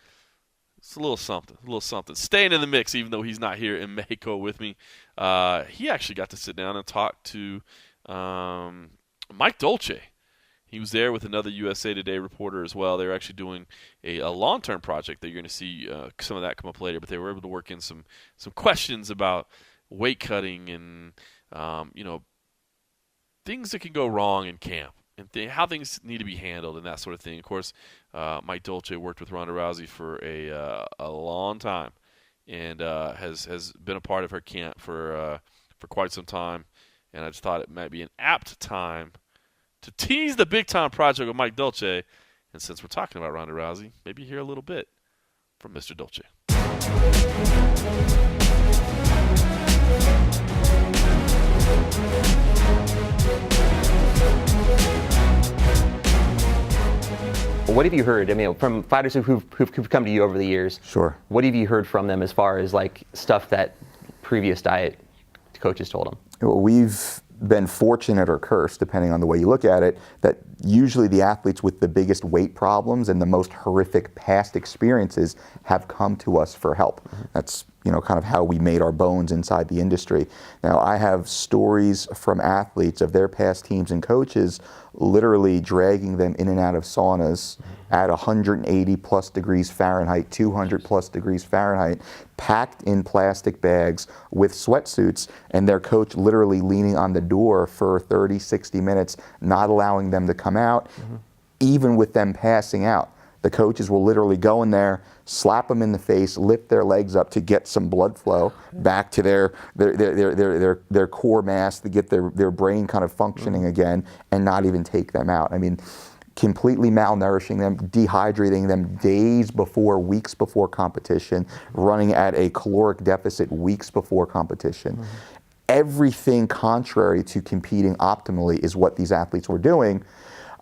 it's a little something. Staying in the mix, even though he's not here in Mexico with me. He actually got to sit down and talk to Mike Dolce. He was there with another USA Today reporter as well. They were actually doing a long-term project that you're going to see some of that come up later, but they were able to work in some questions about weight cutting and, things that can go wrong in camp and how things need to be handled and that sort of thing. Of course, Mike Dolce worked with Ronda Rousey for a long time and has been a part of her camp for quite some time. And I just thought it might be an apt time to tease the big-time project with Mike Dolce. And since we're talking about Ronda Rousey, maybe hear a little bit from Mr. Dolce. What have you heard? I mean, from fighters who've come to you over the years? Sure. What have you heard from them as far as like stuff that previous diet coaches told them? Well, we've been fortunate or cursed, depending on the way you look at it, that usually the athletes with the biggest weight problems and the most horrific past experiences have come to us for help. That's kind of how we made our bones inside the industry. Now, I have stories from athletes of their past teams and coaches literally dragging them in and out of saunas at 180 plus degrees Fahrenheit, 200 plus degrees Fahrenheit, packed in plastic bags with sweatsuits, and their coach literally leaning on the door for 30, 60 minutes, not allowing them to come out, even with them passing out. The coaches will literally go in there, slap them in the face, lift their legs up to get some blood flow back to their core mass, to get their brain kind of functioning again, and not even take them out. I mean, completely malnourishing them, dehydrating them days before, weeks before competition, running at a caloric deficit weeks before competition. Everything contrary to competing optimally is what these athletes were doing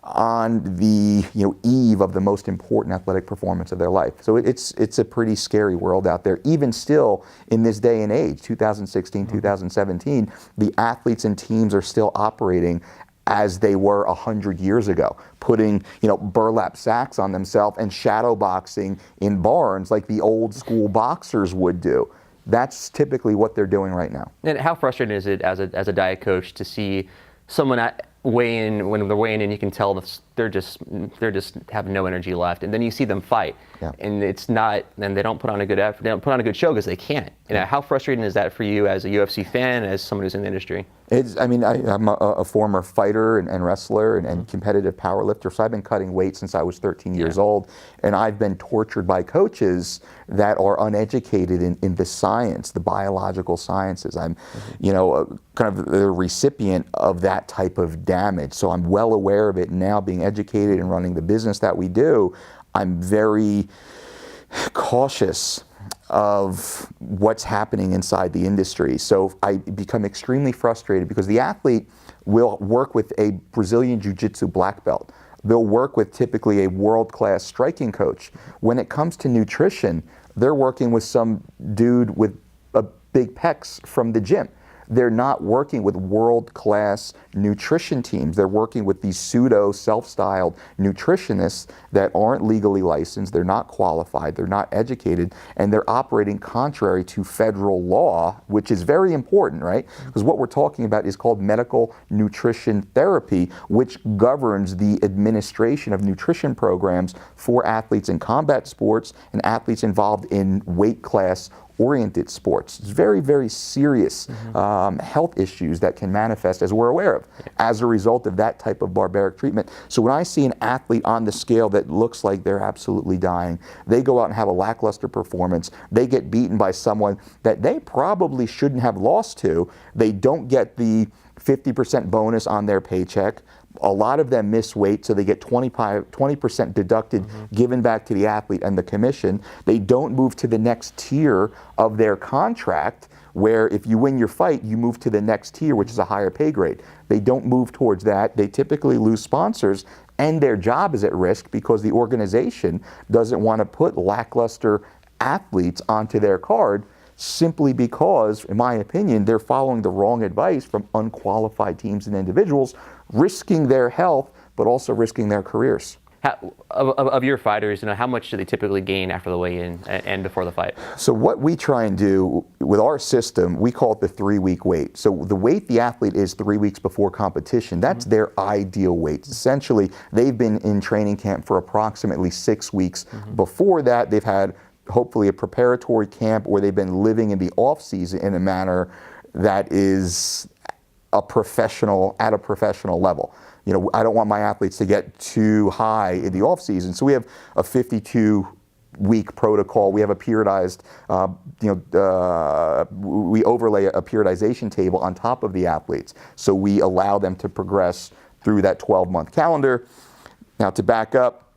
on the eve of the most important athletic performance of their life. So it's a pretty scary world out there. Even still in this day and age, 2016, 2017, the athletes and teams are still operating as they were 100 years ago, putting burlap sacks on themselves and shadow boxing in barns like the old school boxers would do. That's typically what they're doing right now. And how frustrating is it as a diet coach to see someone weigh in, when they're weighing in, you can tell they're just have no energy left, and then you see them fight, and it's not, and they don't put on a good effort, they don't put on a good show because they can't. How frustrating is that for you as a UFC fan, as someone who's in the industry? I'm a former fighter and wrestler and competitive powerlifter, so I've been cutting weight since I was 13 years old, and I've been tortured by coaches that are uneducated in the science, the biological sciences. I'm, kind of the recipient of that type of damage, so I'm well aware of it now, being educated and running the business that we do. I'm very cautious of what's happening inside the industry. So I become extremely frustrated because the athlete will work with a Brazilian Jiu-Jitsu black belt. They'll work with typically a world-class striking coach. When it comes to nutrition, they're working with some dude with a big pecs from the gym. They're not working with world-class nutrition teams. They're working with these pseudo self-styled nutritionists that aren't legally licensed, they're not qualified, they're not educated, and they're operating contrary to federal law, which is very important, right? Because what we're talking about is called medical nutrition therapy, which governs the administration of nutrition programs for athletes in combat sports and athletes involved in weight class oriented sports. It's very, very serious health issues that can manifest, as we're aware of, as a result of that type of barbaric treatment. So when I see an athlete on the scale that looks like they're absolutely dying, they go out and have a lackluster performance, they get beaten by someone that they probably shouldn't have lost to, they don't get the 50% bonus on their paycheck. A lot of them miss weight, so they get 20% deducted, given back to the athlete and the commission. They don't move to the next tier of their contract, where if you win your fight, you move to the next tier, which is a higher pay grade. They don't move towards that. They typically lose sponsors, and their job is at risk because the organization doesn't want to put lackluster athletes onto their card, simply because, in my opinion, they're following the wrong advice from unqualified teams and individuals, risking their health, but also risking their careers. Of your fighters, how much do they typically gain after the weigh-in and before the fight? So what we try and do with our system, we call it the 3-week weight. So the weight the athlete is 3 weeks before competition, that's their ideal weight. Essentially, they've been in training camp for approximately 6 weeks. Before that, they've had hopefully a preparatory camp, or they've been living in the off season in a manner that is at a professional level. I don't want my athletes to get too high in the off season. So we have a 52-week protocol. We have a periodized, we overlay a periodization table on top of the athletes. So we allow them to progress through that 12-month calendar. Now, to back up,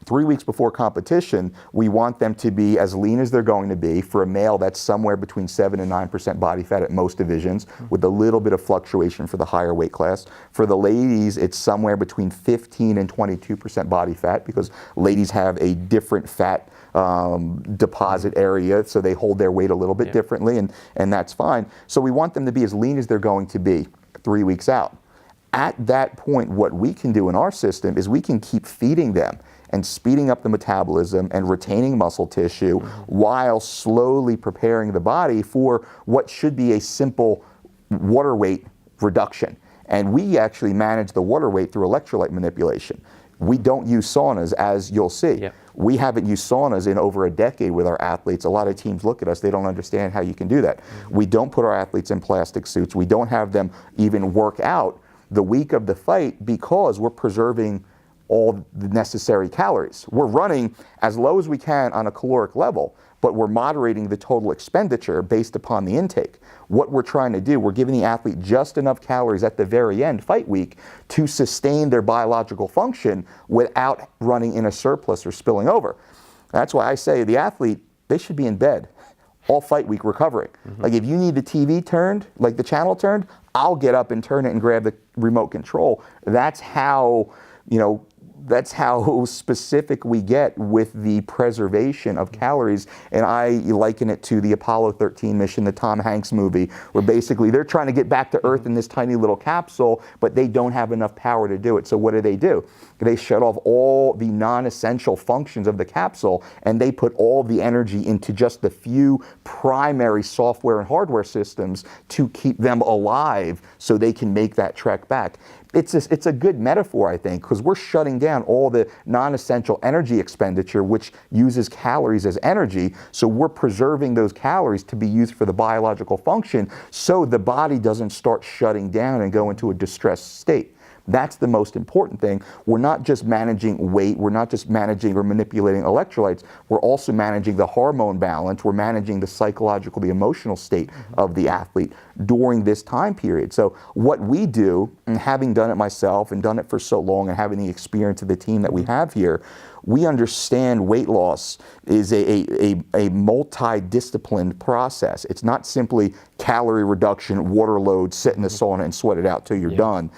3 weeks before competition, we want them to be as lean as they're going to be. For a male, that's somewhere between 7 and 9% body fat at most divisions, with a little bit of fluctuation for the higher weight class. For the ladies, it's somewhere between 15 and 22% body fat, because ladies have a different fat deposit area, so they hold their weight a little bit differently, and that's fine. So we want them to be as lean as they're going to be 3 weeks out. At that point, what we can do in our system is we can keep feeding them and speeding up the metabolism and retaining muscle tissue while slowly preparing the body for what should be a simple water weight reduction. And we actually manage the water weight through electrolyte manipulation. We don't use saunas, as you'll see. We haven't used saunas in over a decade with our athletes. A lot of teams look at us, they don't understand how you can do that. We don't put our athletes in plastic suits. We don't have them even work out the week of the fight, because we're preserving all the necessary calories. We're running as low as we can on a caloric level, but we're moderating the total expenditure based upon the intake. What we're trying to do, we're giving the athlete just enough calories at the very end, fight week, to sustain their biological function without running in a surplus or spilling over. That's why I say the athlete, they should be in bed all fight week recovering. Like if you need the TV turned, like the channel turned, I'll get up and turn it and grab the remote control. That's how, that's how specific we get with the preservation of calories. And I liken it to the Apollo 13 mission, the Tom Hanks movie, where basically they're trying to get back to Earth in this tiny little capsule, but they don't have enough power to do it. So what do? They shut off all the non-essential functions of the capsule, and they put all the energy into just the few primary software and hardware systems to keep them alive so they can make that trek back. It's a good metaphor, I think, because we're shutting down all the non-essential energy expenditure, which uses calories as energy. So we're preserving those calories to be used for the biological function so the body doesn't start shutting down and go into a distressed state. That's the most important thing. We're not just managing weight, we're not just managing or manipulating electrolytes, we're also managing the hormone balance, we're managing the psychological, the emotional state of the athlete during this time period. So what we do, and having done it myself and done it for so long and having the experience of the team that we have here, we understand weight loss is a multi-disciplined process. It's not simply calorie reduction, water load, sit in the sauna and sweat it out till you're done,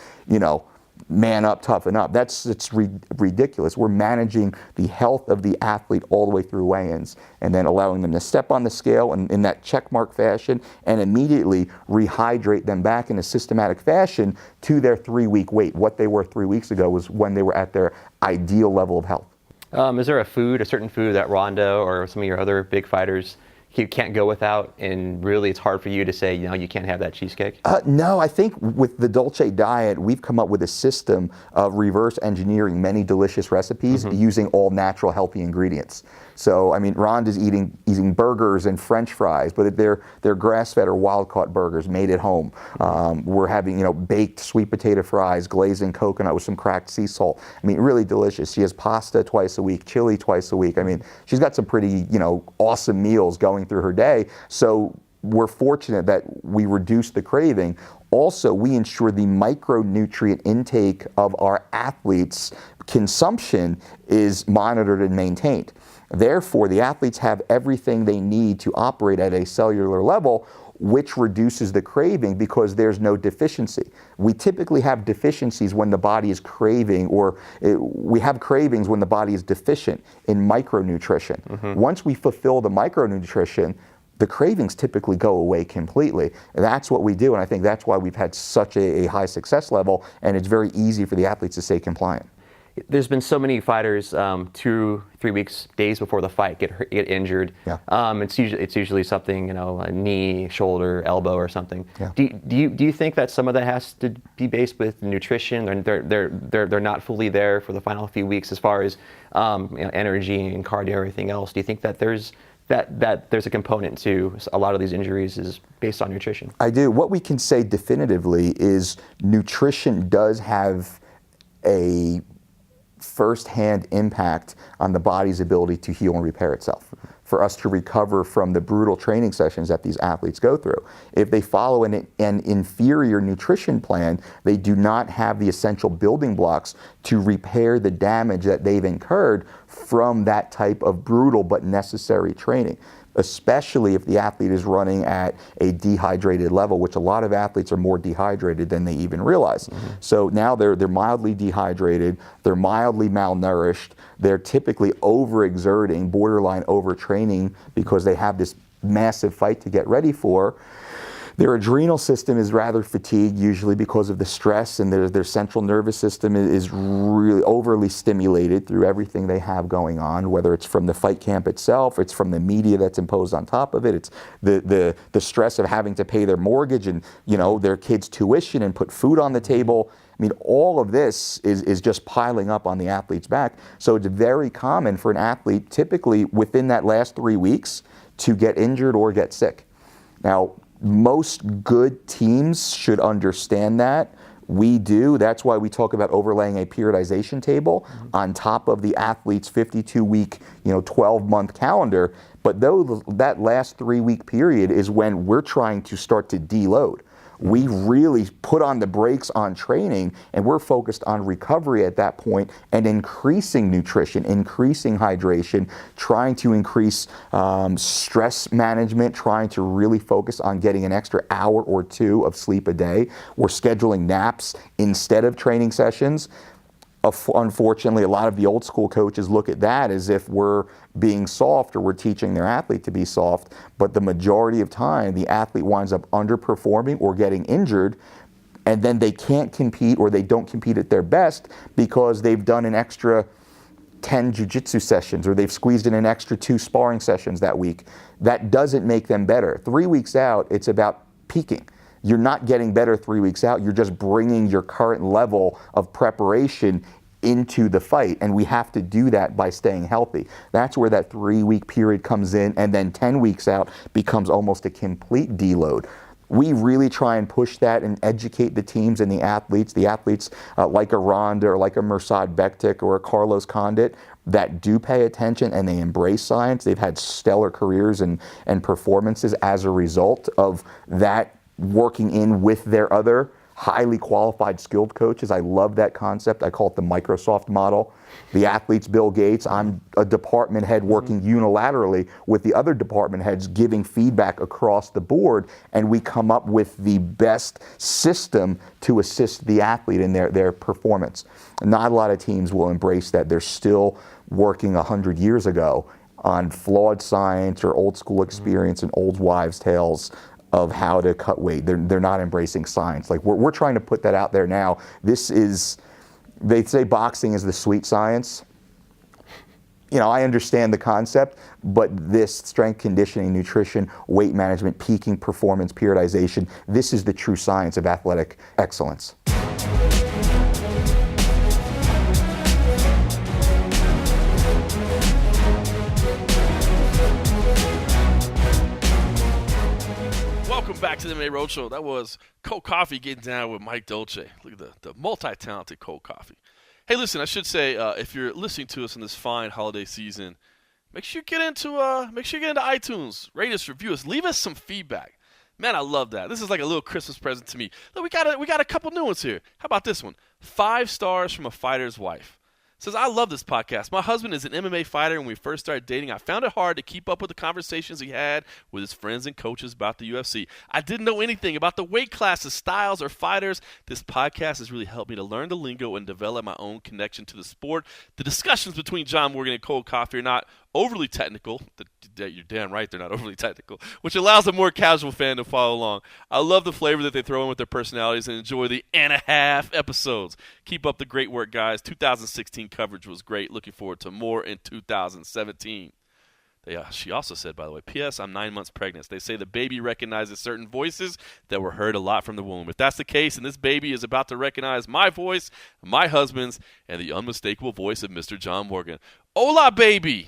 man up, toughen up. It's ridiculous. We're managing the health of the athlete all the way through weigh-ins and then allowing them to step on the scale in that checkmark fashion and immediately rehydrate them back in a systematic fashion to their 3-week weight. What they were 3 weeks ago was when they were at their ideal level of health. Is there a certain food that Ronda or some of your other big fighters you can't go without, and really it's hard for you to say, you can't have that cheesecake? No, I think with the Dolce diet, we've come up with a system of reverse engineering many delicious recipes using all natural, healthy ingredients. So, I mean, Ronda's eating burgers and French fries, but they're grass-fed or wild-caught burgers made at home. We're having, baked sweet potato fries, glazed in coconut with some cracked sea salt. I mean, really delicious. She has pasta twice a week, chili twice a week. I mean, she's got some pretty, awesome meals going through her day. So we're fortunate that we reduce the craving. Also, we ensure the micronutrient intake of our athletes' consumption is monitored and maintained. Therefore, the athletes have everything they need to operate at a cellular level, which reduces the craving because there's no deficiency. We typically have deficiencies when the body is craving, or we have cravings when the body is deficient in micronutrition. Once we fulfill the micronutrition, the cravings typically go away completely. That's what we do, and I think that's why we've had such a high success level, and it's very easy for the athletes to stay compliant. There's been so many fighters 2-3 weeks, days before the fight get injured. Yeah. It's usually something, a knee, shoulder, elbow, or something. Yeah. Do you think that some of that has to be based with nutrition, and they're not fully there for the final few weeks as far as energy and cardio, everything else? Do you think that there's a component to a lot of these injuries is based on nutrition? I do. What we can say definitively is nutrition does have a first-hand impact on the body's ability to heal and repair itself, for us to recover from the brutal training sessions that these athletes go through. If they follow an inferior nutrition plan, they do not have the essential building blocks to repair the damage that they've incurred from that type of brutal but necessary training, especially if the athlete is running at a dehydrated level, which a lot of athletes are more dehydrated than they even realize. So now they're mildly dehydrated, they're mildly malnourished, they're typically overexerting, borderline overtraining, because they have this massive fight to get ready for. Their adrenal system is rather fatigued, usually because of the stress, and their central nervous system is really overly stimulated through everything they have going on, whether it's from the fight camp itself, it's from the media that's imposed on top of it, it's the stress of having to pay their mortgage and their kids' tuition and put food on the table. I mean, all of this is just piling up on the athlete's back. So it's very common for an athlete, typically within that last 3 weeks, to get injured or get sick. Now, most good teams should understand that. we do. That's why we talk about overlaying a periodization table on top of the athlete's 52-week, 12-month calendar. But though that last 3-week period is when we're trying to start to deload. We really put on the brakes on training, and we're focused on recovery at that point and increasing nutrition, increasing hydration, trying to increase stress management, trying to really focus on getting an extra hour or 2 of sleep a day. We're scheduling naps instead of training sessions. Unfortunately, a lot of the old school coaches look at that as if we're being soft or we're teaching their athlete to be soft, but the majority of time the athlete winds up underperforming or getting injured, and then they can't compete or they don't compete at their best because they've done an extra 10 jiu-jitsu sessions or they've squeezed in an extra 2 sparring sessions that week. That doesn't make them better. 3 weeks out, it's about peaking. You're not getting better 3 weeks out. You're just bringing your current level of preparation into the fight, and we have to do that by staying healthy. That's where that 3-week period comes in, and then 10 weeks out becomes almost a complete deload. We really try and push that and educate the teams and the athletes like a Ronda or like a Mirsad Bektic or a Carlos Condit that do pay attention and they embrace science. They've had stellar careers and performances as a result of that working in with their other highly qualified, skilled coaches. I love that concept. I call it the Microsoft model. The athlete's Bill Gates. I'm a department head working unilaterally with the other department heads, giving feedback across the board, and we come up with the best system to assist the athlete in their performance. Not a lot of teams will embrace that. They're still working 100 years ago on flawed science or old school experience and old wives' tales of how to cut weight. They're not embracing science. Like we're trying to put that out there now. This is, they say boxing is the sweet science. I understand the concept, but this strength conditioning, nutrition, weight management, peaking performance, periodization, this is the true science of athletic excellence. Welcome back to the MMA Road Show. That was Cold Coffee getting down with Mike Dolce. Look at the multi-talented Cold Coffee. Hey, listen, I should say, if you're listening to us in this fine holiday season, make sure you get into iTunes, rate us, review us, leave us some feedback. Man, I love that. This is like a little Christmas present to me. Look, we got a couple new ones here. How about this one? 5 stars from a fighter's wife. Says, I love this podcast. My husband is an MMA fighter, and when we first started dating, I found it hard to keep up with the conversations he had with his friends and coaches about the UFC. I didn't know anything about the weight classes, styles, or fighters. This podcast has really helped me to learn the lingo and develop my own connection to the sport. The discussions between John Morgan and Cold Coffee are not overly technical. You're damn right they're not overly technical, which allows a more casual fan to follow along. I love the flavor that they throw in with their personalities and enjoy the and a half episodes. Keep up the great work, guys. 2016 coverage was great. Looking forward to more in 2017. She also said, by the way, P.S. I'm 9 months pregnant. They say the baby recognizes certain voices that were heard a lot from the womb. If that's the case, and this baby is about to recognize my voice, my husband's, and the unmistakable voice of Mr. John Morgan. Hola, baby!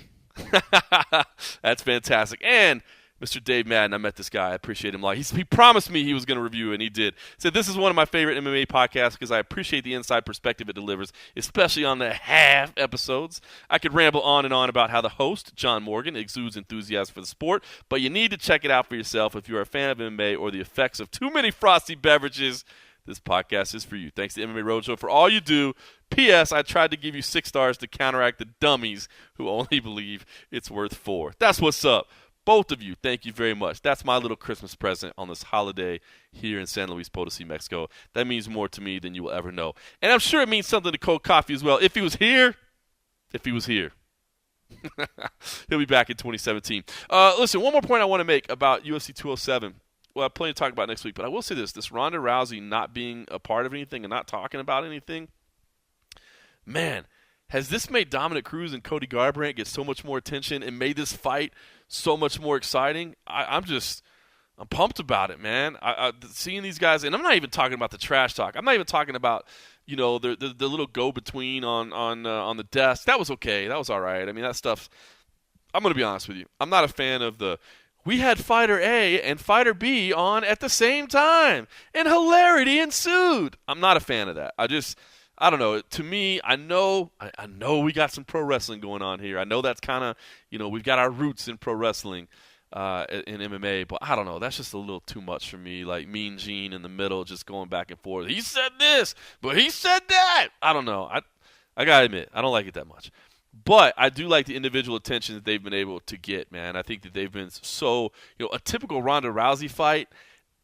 That's fantastic. And Mr. Dave Madden, I met this guy. I appreciate him. He promised me he was going to review, and he did. Said, this is one of my favorite MMA podcasts because I appreciate the inside perspective it delivers, especially on the half episodes. I could ramble on and on about how the host, John Morgan, exudes enthusiasm for the sport, but you need to check it out for yourself if you're a fan of MMA or the effects of too many frosty beverages. This podcast is for you. Thanks to MMA Road Show for all you do. P.S. I tried to give you 6 stars to counteract the dummies who only believe it's worth 4. That's what's up. Both of you, thank you very much. That's my little Christmas present on this holiday here in San Luis Potosi, Mexico. That means more to me than you will ever know. And I'm sure it means something to Cold Coffee as well. If he was here. He'll be back in 2017. Listen, one more point I want to make about UFC 207. Well, I have plenty to talk about next week, but I will say this Ronda Rousey not being a part of anything and not talking about anything, man, has this made Dominic Cruz and Cody Garbrandt get so much more attention and made this fight so much more exciting? I'm pumped about it, man. Seeing these guys, and I'm not even talking about the trash talk. I'm not even talking about, the little go-between on the desk. That was okay. That was all right. I mean, that stuff, I'm going to be honest with you. I'm not a fan of the we had Fighter A and Fighter B on at the same time, and hilarity ensued. I'm not a fan of that. I don't know. To me, I know we got some pro wrestling going on here. I know that's kind of, we've got our roots in pro wrestling in MMA, but I don't know. That's just a little too much for me. Like Mean Gene in the middle, just going back and forth. He said this, but he said that. I don't know. I got to admit, I don't like it that much. But I do like the individual attention that they've been able to get, man. I think that they've been so, a typical Ronda Rousey fight,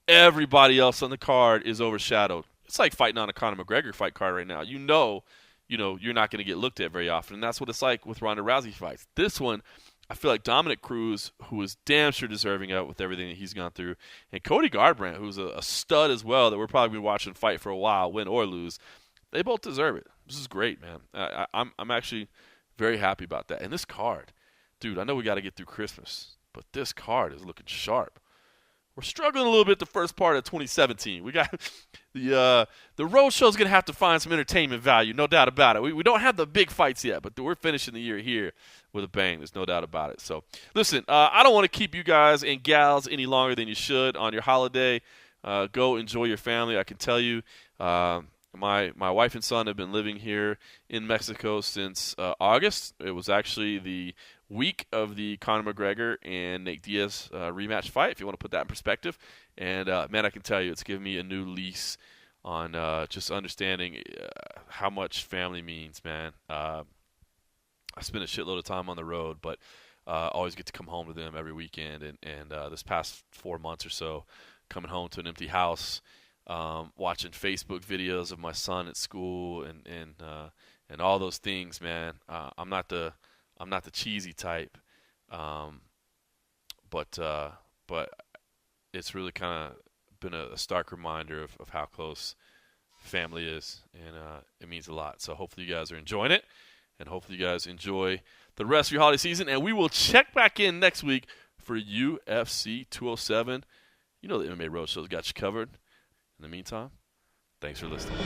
everybody else on the card is overshadowed. It's like fighting on a Conor McGregor fight card right now. You're not going to get looked at very often, and that's what it's like with Ronda Rousey fights. This one, I feel like Dominic Cruz, who is damn sure deserving of it with everything that he's gone through, and Cody Garbrandt, who's a stud as well, that we're probably going to be watching fight for a while, win or lose, they both deserve it. This is great, man. I'm actually very happy about that. And this card, dude, I know we got to get through Christmas, but this card is looking sharp. We're struggling a little bit the first part of 2017. We got the Road Show's going to have to find some entertainment value, no doubt about it. We don't have the big fights yet, but we're finishing the year here with a bang. There's no doubt about it. So, listen, I don't want to keep you guys and gals any longer than you should on your holiday. Go enjoy your family. I can tell you, my wife and son have been living here in Mexico since August. It was actually the week of the Conor McGregor and Nate Diaz rematch fight, if you want to put that in perspective. And, man, I can tell you it's given me a new lease on just understanding how much family means, man. I spend a shitload of time on the road, but always get to come home to them every weekend. And this past 4 months or so, coming home to an empty house, watching Facebook videos of my son at school and all those things, man. I'm not the cheesy type, but it's really kind of been a stark reminder of how close family is, and it means a lot. So hopefully you guys are enjoying it, and hopefully you guys enjoy the rest of your holiday season, and we will check back in next week for UFC 207. The MMA Road Show's got you covered. In the meantime, thanks for listening.